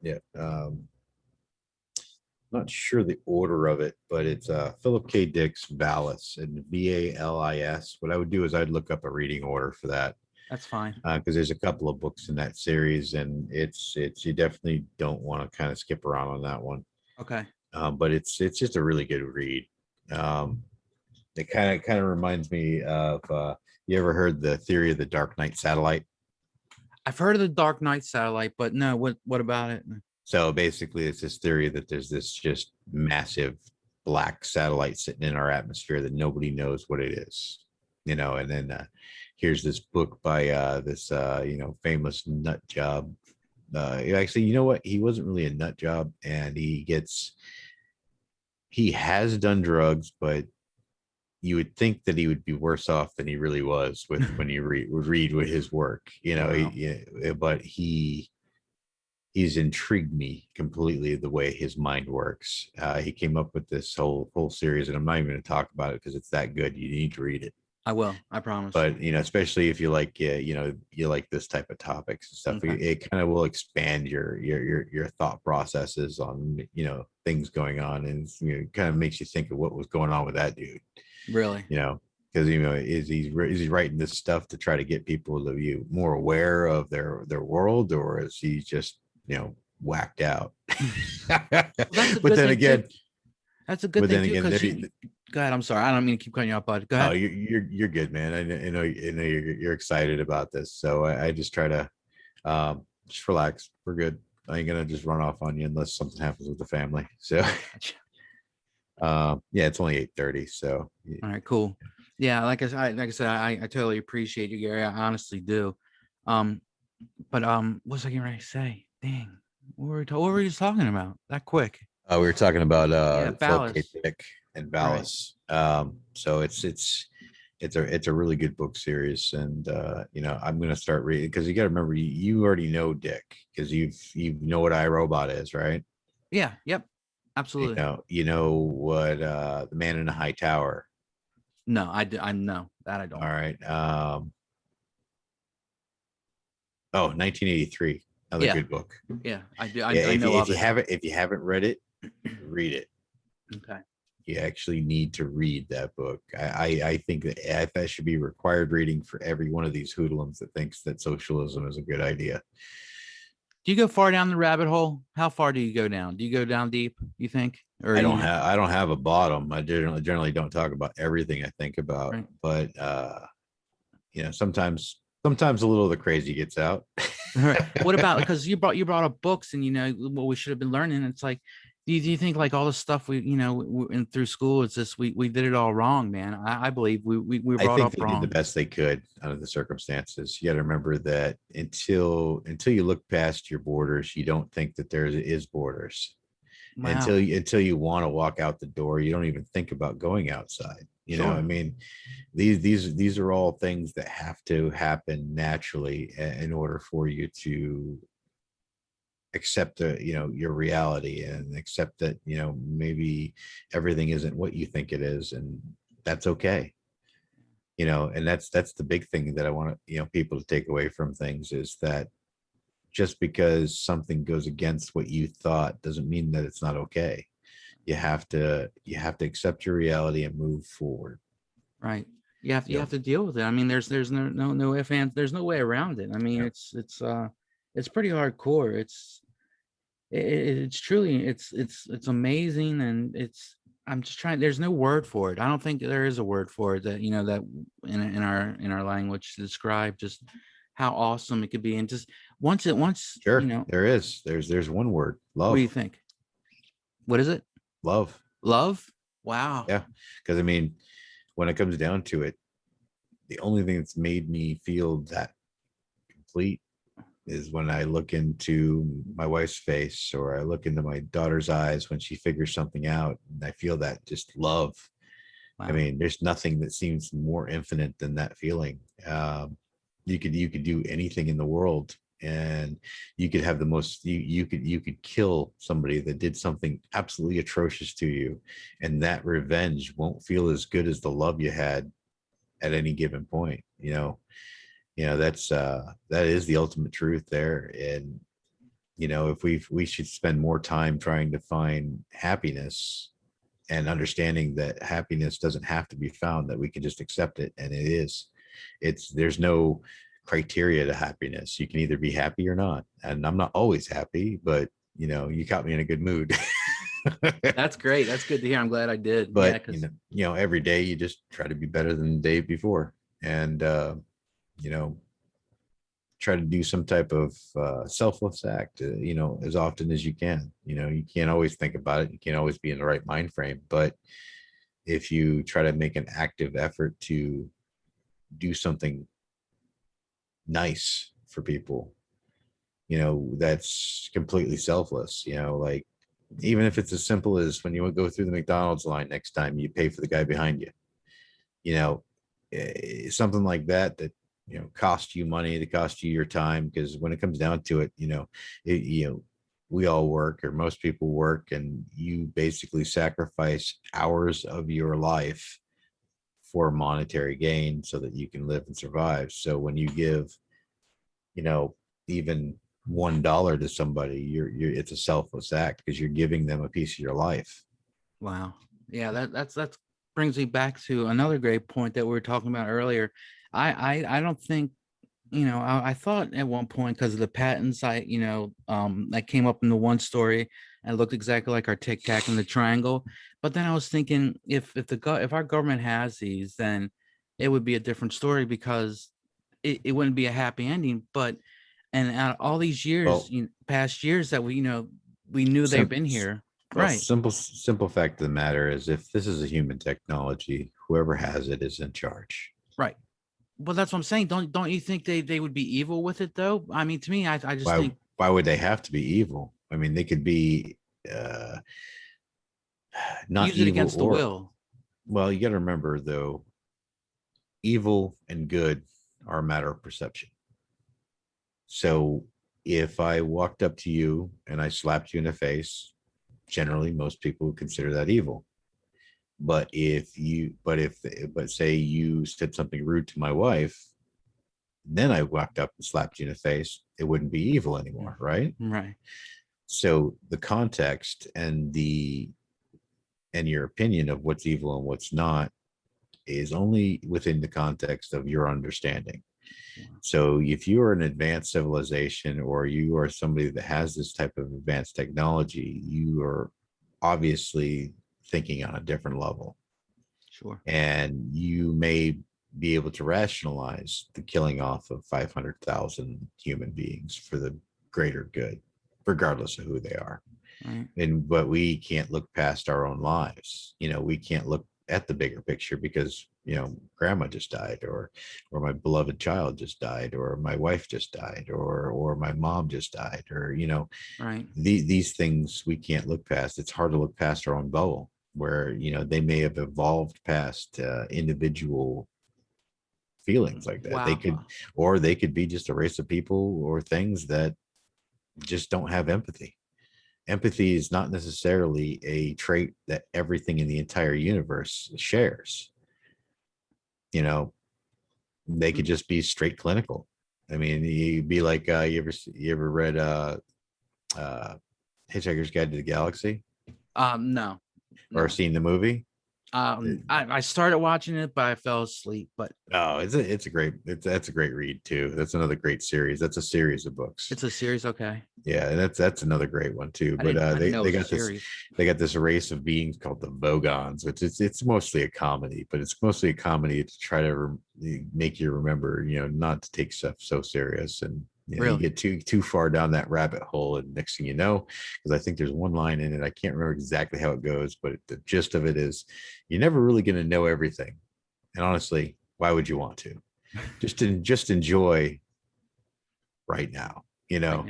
Yeah. Not sure the order of it, but it's Philip K. Dick's Valis, and Valis. What I would do is I'd look up a reading order for that, That's fine. because there's a couple of books in that series, and it's you definitely don't want to kind of skip around on that one. Okay. But it's just a really good read. Um, it kind of reminds me of you ever heard the theory of the Dark Knight satellite? I've heard of the Dark Knight satellite, but no, what about it? So basically, it's this theory that there's this just massive black satellite sitting in our atmosphere that nobody knows what it is, And then here's this book by this famous nut job. Actually, you know what? He wasn't really a nut job, and he has done drugs, but you would think that he would be worse off than he really was with when you read with his work, Wow. but he's intrigued me completely the way his mind works. He came up with this whole series, and I'm not even going to talk about it because it's that good. You need to read it. I will. I promise. But especially if you like, you like this type of topics and stuff, Okay. it kind of will expand your thought processes on things going on, and kind of makes you think of what was going on with that dude. Really? Because is he writing this stuff to try to get people to be more aware of their world, or is he just whacked out? Well, that's a but good then thing too. again, That's a good but thing then too, again, because go ahead. I'm sorry. I don't mean to keep cutting you off, bud. Go no, ahead. you're good, man. I know you're excited about this, so I just try to just relax. We're good. I ain't gonna just run off on you unless something happens with the family. So Gotcha. yeah, it's only 8:30, so All right, cool. Yeah, like I said, I totally appreciate you, Gary. I honestly do. Um, but what was I getting ready to say? Dang, what were you talking about that quick? we were talking about Yeah, Philip K. Phallus. Dick and Right. Valis. So it's a really good book series, and I'm gonna start reading because you got to remember you already know Dick because you know what iRobot is, right? Yeah. Yep. Absolutely. You know what the Man in the High Tower. No, I know that I All don't. right. 1983, another Yeah. good book. Yeah. I do. Yeah, I know of it. if you haven't read it, read it. Okay. You actually need to read that book. I think that should be required reading for every one of these hoodlums that thinks that socialism is a good idea. Do you go far down the rabbit hole? How far do you go down? Do you go down deep, you think? Or you I don't have a bottom. I generally don't talk about everything I think about, right? but sometimes a little of the crazy gets out. Right. What about, because you brought up books, and what we should have been learning. It's like, do you think like all the stuff we in through school, it's just we did it all wrong, man. I believe we were I brought think up they did the wrong. best they could under the circumstances. You got to remember that until you look past your borders, you don't think that there is borders. Wow. Until you want to walk out the door, you don't even think about going outside. I Sure. mean, these are all things that have to happen naturally in order for you to accept your reality and accept that maybe everything isn't what you think it is, and that's okay. And that's the big thing that I want people to take away from things, is that just because something goes against what you thought doesn't mean that it's not okay. You have to accept your reality and move forward. Right. You have So to deal with it. I mean, there's no if and there's no way around it. I mean, yeah, it's pretty hardcore. It's truly it's amazing, and I'm just trying. There's no word for it. I don't think there is a word for it that that in our language to describe just how awesome it could be, and just once Sure, there is. There's one word, what do you love. think? What is it? Love. Love? Wow. Yeah. Because I mean, when it comes down to it, the only thing that's made me feel that complete is when I look into my wife's face or I look into my daughter's eyes when she figures something out, and I feel that just love. I Wow. mean, there's nothing that seems more infinite than that feeling. You could do anything in the world, and you could have the most. You could kill somebody that did something absolutely atrocious to you, and that revenge won't feel as good as the love you had at any given point. That is the ultimate truth there. And if we should spend more time trying to find happiness and understanding that happiness doesn't have to be found, that we can just accept it, and there's no criteria to happiness. You can either be happy or not, and I'm not always happy, but you caught me in a good mood. That's great. That's good to hear. I'm glad I did. Yeah, But because every day you just try to be better than the day before, and you know try to do some type of selfless act, as often as you can. You can't always think about it. You can't always be in the right mind frame. But if you try to make an active effort to do something nice for people, that's completely selfless. Like, even if it's as simple as when you go through the McDonald's line next time, you pay for the guy behind you, you know, something like that cost you money, to cost you your time. Because when it comes down to it, we all work, or most people work, and you basically sacrifice hours of your life for monetary gain so that you can live and survive. So when you give, even $1 to somebody, it's a selfless act, because you're giving them a piece of your life. wow. Yeah, that's brings me back to another great point that we were talking about earlier. I don't think I thought at one point, because of the patents, that came up in the one story and looked exactly like our tic tac and the triangle. But then I was thinking, if our government has these, then it would be a different story, because it wouldn't be a happy ending. But and all these years, Well, past years that we knew they've sim- been here, well, right? simple fact of the matter is, if this is a human technology, whoever has it is in charge. Right. Well, that's what I'm saying. Don't you think they would be evil with it though? I mean, to me, I just why think why would they have to be evil? I mean, they could be uh not use it evil, against the or, will. well, you got to remember though, evil and good are a matter of perception. So if I walked up to you and I slapped you in the face, generally most people would consider that evil. But say you said something rude to my wife, then I walked up and slapped you in the face, it wouldn't be evil Mm, anymore, right? right. So the context and your opinion of what's evil and what's not is only within the context of your understanding. Wow. So if you are an advanced civilization, or you are somebody that has this type of advanced technology, you are obviously thinking on a different level, Sure. and you may be able to rationalize the killing off of 500,000 human beings for the greater good, regardless of who they are. Right. But we can't look past our own lives. We can't look at the bigger picture, because grandma just died, or my beloved child just died, or my wife just died, or my mom just died, or Right. these things we can't look past. It's hard to look past our own bubble, where they may have evolved past individual feelings like that. They could, Wow. or they could be just a race of people or things that just don't have empathy. Empathy is not necessarily a trait that everything in the entire universe shares. You know, they could Mm, just be straight clinical. I mean, you'd be like, you ever read uh Hitchhiker's Guide to the Galaxy, no, or no. seen the movie? I started watching it, but I fell asleep. But Oh, that's a great read too. That's another great series. That's a series of books. it's a series. Okay, Yeah, and that's another great one too. But I didn't know it they was a got this series. they got this race of beings called the Vogons, which it's mostly a comedy, but it's mostly a comedy to try to make you remember, not to take stuff so serious. And you Really? get too far down that rabbit hole, and next thing you know, because I think there's one line in it, I can't remember exactly how it goes, but the gist of it is, you're never really going to know everything, and honestly, why would you want to? Just enjoy right now, Right now.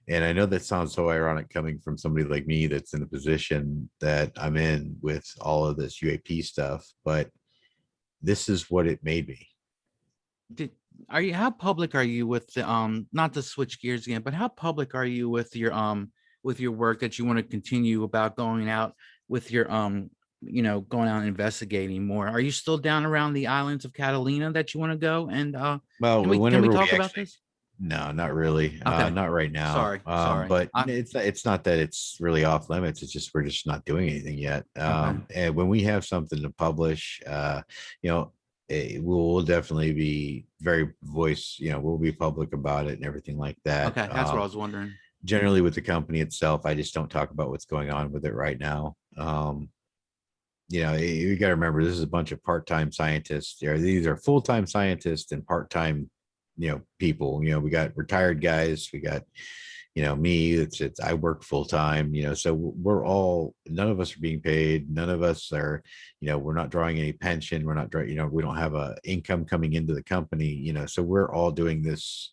and I know that sounds so ironic coming from somebody like me that's in the position that I'm in with all of this UAP stuff, but this is what it made me. Did are you how public are you with the not to switch gears again, but how public are you with your work that you want to continue about going out with your going out and investigating more? Are you still down around the islands of Catalina that you want to go? And Well, can we whenever we talk about actually, this? no, not really, Okay. not right now. Sorry. But it's not that it's really off limits. It's just we're just not doing anything yet. Okay. And when we have something to publish, you know, we'll definitely be very we'll be public about it and everything like that. Okay, that's what I was wondering. Generally with the company itself, I just don't talk about what's going on with it right now. You got to remember, this is a bunch of part-time scientists. These are full-time scientists and part-time, people. We got retired guys. We got, me. It's I work full-time. So none of us are being paid. None of us are, we're not drawing any pension. We're not drawing. We don't have a income coming into the company. So we're all doing this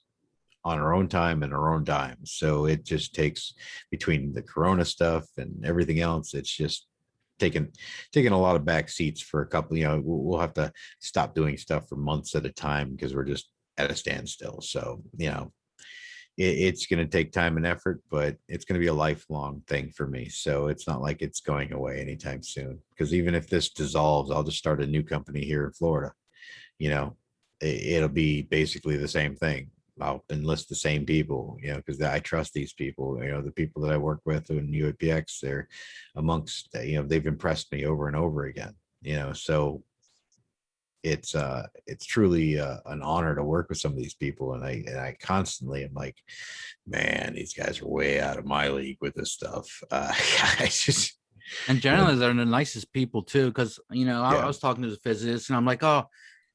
on our own time and our own dime. So it just takes, between the Corona stuff and everything else, it's just taking a lot of back seats for a couple. We'll have to stop doing stuff for months at a time because we're just at a standstill. So it's going to take time and effort, but it's going to be a lifelong thing for me. So it's not like it's going away anytime soon, because even if this dissolves, I'll just start a new company here in Florida. It'll be basically the same thing. I'll enlist the same people, because I trust these people. The people that I work with in UAPX, they're amongst, they've impressed me over and over again. So it's truly an honor to work with some of these people, and I constantly am like, man, these guys are way out of my league with this stuff. I just, And generally, they're the nicest people too, because I yeah, was talking to the physicist, and I'm like, oh,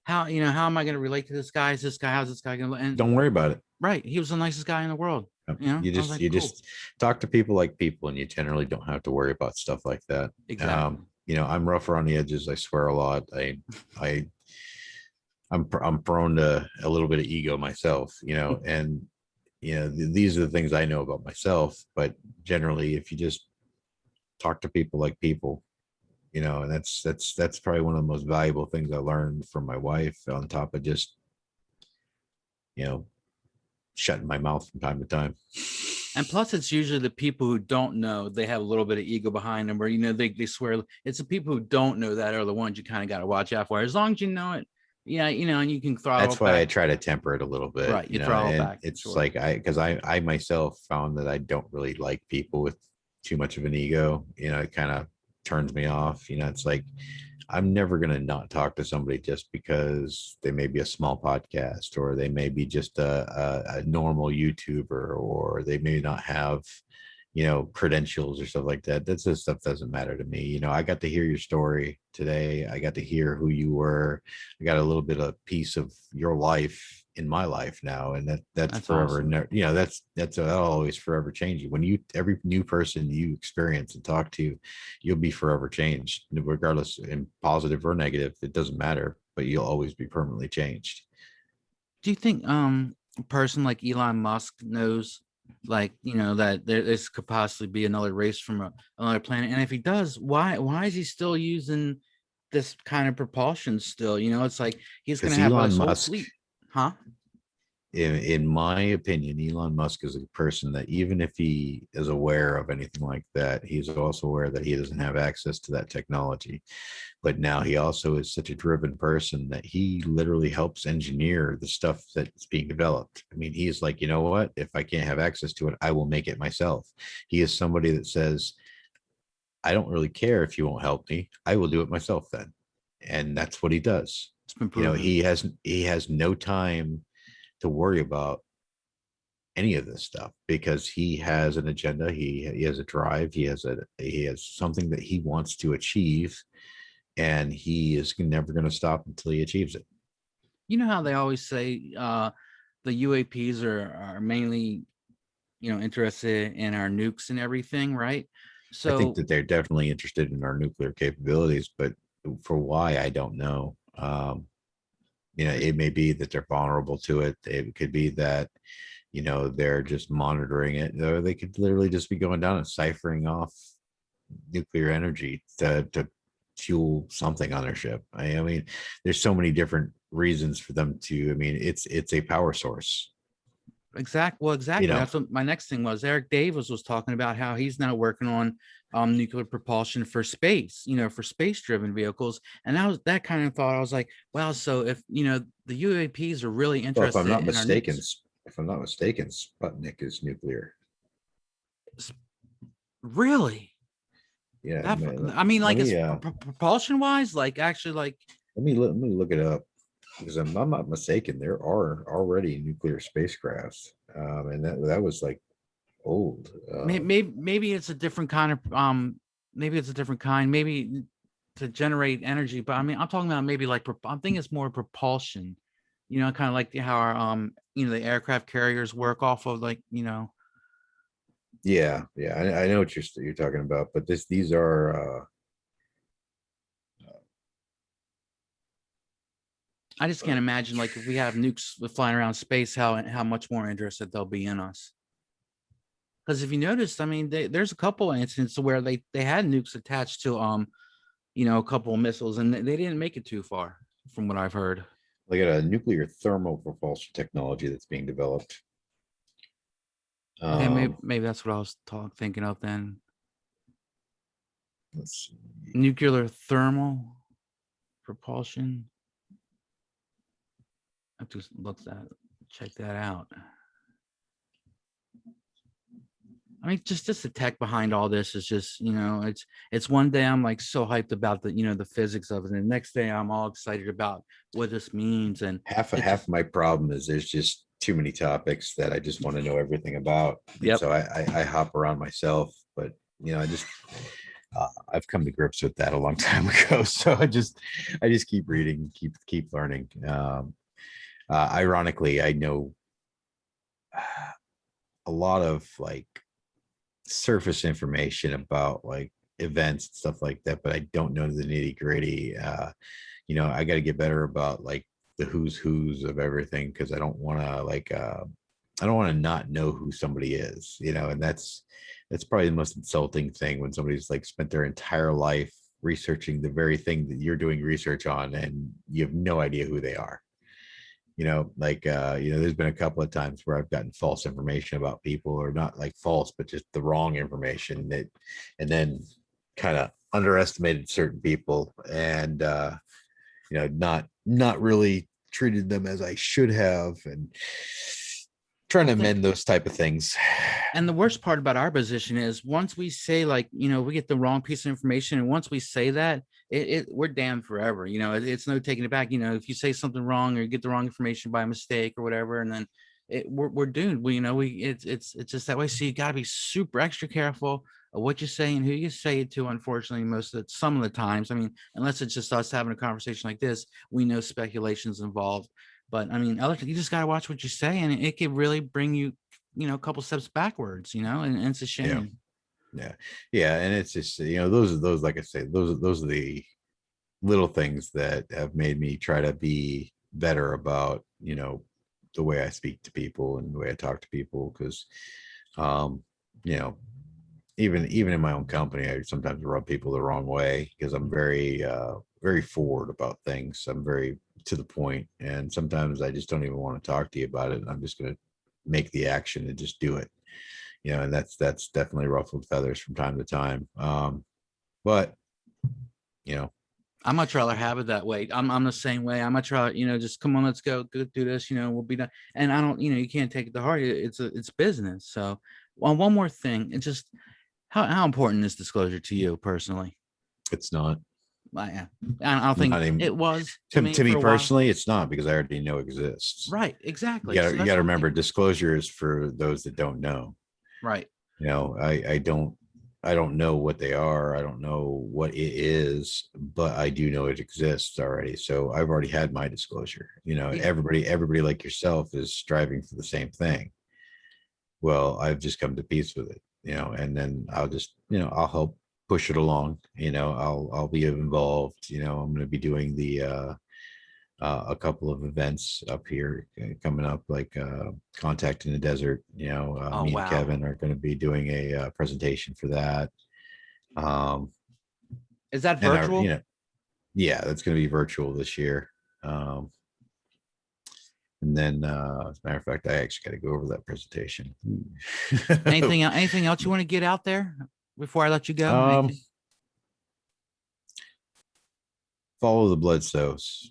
how am I going to relate to this guy? Is this guy? How's this guy going to? And don't worry about it. right, he was the nicest guy in the world. I was like, You cool. just talk to people like people, and you generally don't have to worry about stuff like that. Exactly. I'm rougher on the edges. I swear a lot. I I'm prone to a little bit of ego myself, and these are the things I know about myself. But generally, if you just talk to people like people, and that's probably one of the most valuable things I learned from my wife, on top of just you know shutting my mouth from time to time. And plus, it's usually the people who don't know, they have a little bit of ego behind them, where they swear. It's the people who don't know that are the ones you kind of got to watch out for. As long as you know it, yeah, and you can throttle That's it why I back. try to temper it a little bit, Right, you throttle it and back. it's Sure. like because I myself found that I don't really like people with too much of an ego. It kind of turns me off. It's like, I'm never going to not talk to somebody just because they may be a small podcast, or they may be just a normal YouTuber, or they may not have, credentials or stuff like that. That's just stuff doesn't matter to me. I got to hear your story today. I got to hear who you were. I got a little bit of piece of your life in my life now, and that's That's forever. awesome. That'll always forever change you. When every new person you experience and talk to, you'll be forever changed, regardless, in positive or negative. It doesn't matter, but you'll always be permanently changed. Do you think a person like Elon Musk knows, like, that this could possibly be another race from another planet? And if he does, why is he still using this kind of propulsion still? It's like he's gonna Because have Elon his whole Musk, fleet. Huh? in my opinion, Elon Musk is a person that, even if he is aware of anything like that, he's also aware that he doesn't have access to that technology. But now he also is such a driven person that he literally helps engineer the stuff that's being developed. I mean, he's like, you know what? If I can't have access to it, I will make it myself. He is somebody that says, I don't really care if you won't help me. I will do it myself then. And that's what he does. It's been You know, proven. he has no time to worry about any of this stuff because he has an agenda. He has a drive. He has something that he wants to achieve, and he is never going to stop until he achieves it. You know how they always say the UAPs are mainly, interested in our nukes and everything, right? I think So that they're definitely interested in our nuclear capabilities, but for why, I don't know. You know, it may be that they're vulnerable to it. It could be that, you know, they're just monitoring it, or they could literally just be going down and ciphering off nuclear energy to fuel something on their ship. I mean, there's so many different reasons for them to. I mean, it's a power source. Well, You exactly. know, That's what my next thing was. Eric Davis was talking about how he's now working on nuclear propulsion for space, for space driven vehicles. And that kind of thought, I was like, wow, so if the UAPs are really well, if I'm interested not in our mistaken, nukes. Sputnik is nuclear. Really? Yeah, That man, I mean, let like, me it's propulsion wise, like, actually, like, let me look it up because I'm not mistaken. There are already nuclear spacecrafts, and that was like old. maybe it's a different kind of maybe it's a different kind, maybe to generate energy. But I mean, I'm talking about maybe like I'm thinking it's more propulsion, kind of like how our the aircraft carriers work off of, like, Yeah, yeah, I know what you're talking about, but these are I just can't imagine, like, if we have nukes flying around space, how much more interested they'll be in us. Because if you noticed, I mean, there's a couple of instances where they had nukes attached to a couple of missiles, and they didn't make it too far, from what I've heard. like a nuclear thermal propulsion technology that's being developed. Okay, maybe Um, maybe that's what I was thinking of then. let's see. Nuclear thermal propulsion. I have to check that out. I mean, just the tech behind all this is just, it's one day I'm like so hyped about the physics of it, and the next day I'm all excited about what this means, and it Half just, my problem is there's just too many topics that I just want to know everything about, and yep. so I hop around myself. But you know, I've come to grips with that a long time ago. So I just keep reading, keep learning. Ironically, I know a lot of like surface information about like events and stuff like that, but I don't know the nitty gritty. You know, I got to get better about like the who's of everything because I don't want to not know who somebody is, you know, and that's probably the most insulting thing when somebody's like spent their entire life researching the very thing that you're doing research on and you have no idea who they are. You know, like you know, there's been a couple of times where I've gotten false information about people, or not like false, but just the wrong information that, and then kind of underestimated certain people, and you know, not really treated them as I should have, and trying Well, to mend those type of things. and the worst part about our position is, once we say, like, we get the wrong piece of information, and once we say that, we're damned forever. It's no taking it back. If you say something wrong or you get the wrong information by mistake or whatever, and then we're doomed. It's just that way. So you got to be super extra careful of what you say and who you say it to. Unfortunately, some of the times, I mean, unless it's just us having a conversation like this, we know speculation's involved. But I mean, you just got to watch what you say, and it could really bring you, a couple steps backwards, and it's a Yeah, shame. yeah, yeah, and it's just, you know, those like I say, those are the little things that have made me try to be better about, you know, the way I speak to people and the way I talk to people, because um you know, even in my own company, I sometimes rub people the wrong way because I'm very forward about things. I'm very to the point, and sometimes I just don't even want to talk to you about it. I'm just going to make the action and just do it, you know, and that's definitely ruffled feathers from time to time. But you know, I much rather have it that way. I'm the same way. I much rather, just come on, let's go do this, we'll be done. And I don't, you can't take it to heart. It's business. So, well, one more thing. It just, How important is disclosure to you personally? It's not. I don't think Not even it was to me to me for a while. personally. It's not because I already know it exists. Right, exactly. So You that's got to what I'm remember thinking. disclosure is for those that don't know. Right, I don't know what they are. I don't know what it is, but I do know it exists already. So I've already had my disclosure. yeah, Everybody like yourself is striving for the same thing. Well, I've just come to peace with it, and then I'll just, I'll help push it along. I'll be involved. I'm going to be doing a couple of events up here coming up, like Contact in the Desert. oh Me and wow. Kevin are going to be doing a presentation for that. Um, Is that and our, virtual? yeah, that's going to be virtual this year. Um, and then, as a matter of fact, I actually got to go over that presentation. Anything else you want to get out there before I let you go? um, Anything? Follow the Bloodstones.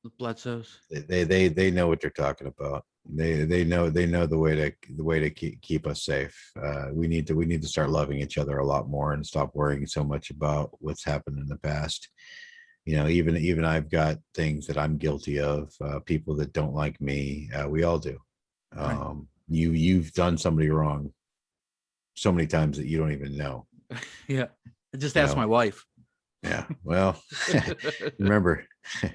The Bledsoes. They know what they're talking about. They know the way to keep us safe. We need to start loving each other a lot more and stop worrying so much about what's happened in the past. Even I've got things that I'm guilty of. People that don't like me. We all do. Right. You've done somebody wrong so many times that you don't even know. Yeah. Just You ask know. my wife. Yeah. Well, remember, a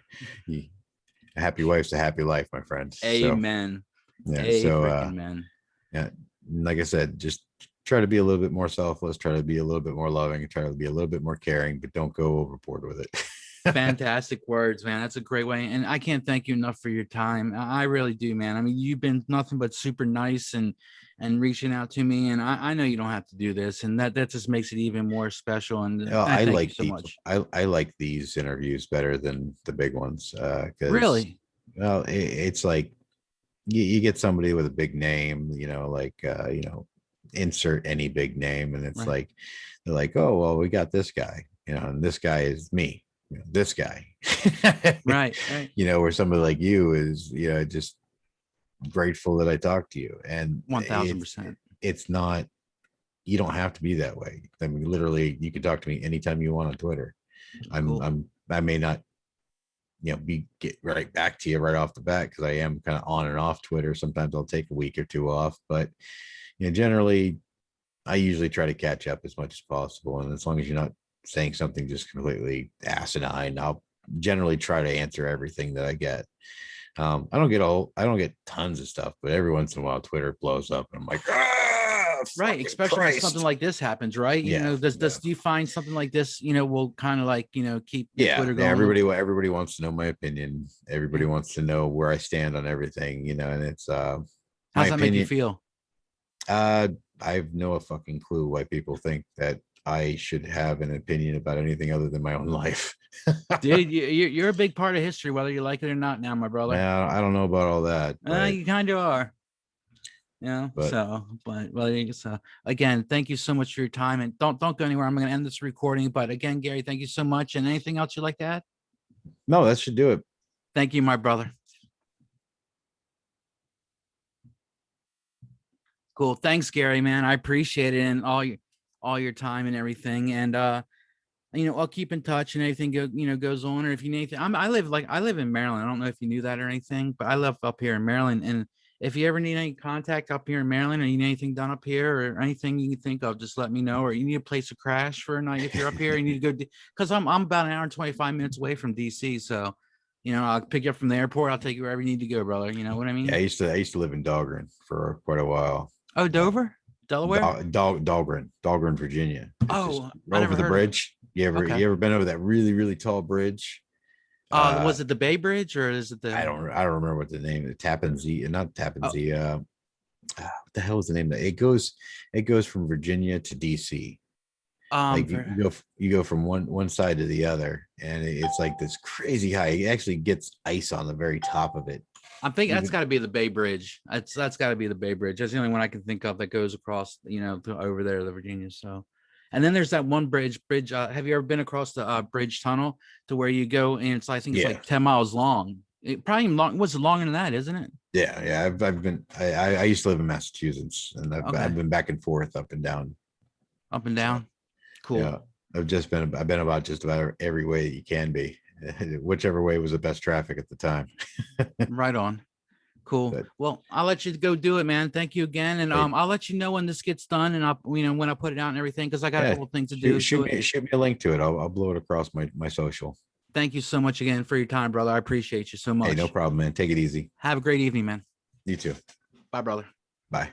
happy wife's a happy life, my friend. So Amen. yeah. A So freaking man. yeah, like I said, just try to be a little bit more selfless, try to be a little bit more loving, try to be a little bit more caring, but don't go overboard with it. Fantastic words, man. That's a great way. And I can't thank you enough for your time. I really do, man. I mean, you've been nothing but super nice and reaching out to me. And I know you don't have to do this. And that just makes it even more special. And I I thank you like so these. much. I like these interviews better than the big ones because Really? well, it's like you get somebody with a big name, like insert any big name, and it's Right. like they're like, oh well, we got this guy, and this guy is me, this guy, Right. Right. where somebody like you is, just grateful that I talked to you, and 1000%. it's not. You don't have to be that way. I mean, literally, you can talk to me anytime you want on Twitter. Cool. I may not get right back to you right off the bat because I am kind of on and off Twitter. Sometimes I'll take a week or two off, but generally I usually try to catch up as much as possible. And as long as you're not saying something just completely asinine, I'll generally try to answer everything that I get. I don't get tons of stuff, but every once in a while Twitter blows up and I'm like, Right, fucking especially when something Christ. like this happens, right? Yeah. Does do you find something like this, will kind of like, keep your Yeah, Twitter yeah, going a little? everybody wants to know my opinion. Everybody Yeah. wants to know where I stand on everything, and it's my How's that make you opinion. feel? uh I have no fucking clue why people think that I should have an opinion about anything other than my own life. Dude, you're a big part of history, whether you like it or not now, my brother. Now, I don't know about all that, but You kind of are, but so, but, well, so again, thank you so much for your time, and don't go anywhere. I'm going to end this recording, but again, Gary, thank you so much. And anything else you'd like to add? no, that should do it. Thank you, my brother. Cool. Thanks, Gary, man. I appreciate it, and all your time and everything. And I'll keep in touch and anything goes on. Or if you need anything, I live in Maryland. I don't know if you knew that or anything, but I live up here in Maryland. And if you ever need any contact up here in Maryland, or you need anything done up here, or anything you can think of, just let me know. Or you need a place to crash for a night if you're up here, you need to go, because I'm about an hour and 25 minutes away from DC. So, I'll pick you up from the airport. I'll take you wherever you need to go, brother. You know what I Yeah, mean? I used to live in Dahlgren for quite a while. Oh, uh, Dover, Delaware. Dahlgren, Virginia. It's just Oh, I over never the heard of it. bridge. Okay. You ever been over that really really tall bridge? Was it the Bay Bridge, or is it the? I don't remember what the name of Tappan Zee, not Tappan Oh, Zee. What the hell is the name of it? It goes from Virginia to DC. Like for, you go from one side to the other, and it's like this crazy high. It actually gets ice on the very top of it. I'm thinking that's Even got to be the Bay Bridge. That's got to be the Bay Bridge. That's the only one I can think of that goes across, over there, the Virginia. So, and then there's that one bridge. Have you ever been across the bridge tunnel to where you go and I think it's yeah, like 10 miles long. It probably even long. What's longer than that, isn't it? yeah. I used to live in Massachusetts, and I've Okay. been back and forth, up and down. Up and So, down. Cool. yeah, I've been about just about every way that you can be, whichever way was the best traffic at the time. Right on. Cool. But Well, I'll let you go do it, man. Thank you again. And hey, I'll let you know when this gets done and I'll, when I put it out and everything, because I got a yeah, couple of things to do to it. shoot me a link to it. I'll blow it across my social. Thank you so much again for your time, brother. I appreciate you so Hey, no much. problem, man. Take it easy. Have a great evening, man. You too. Bye, brother. Bye.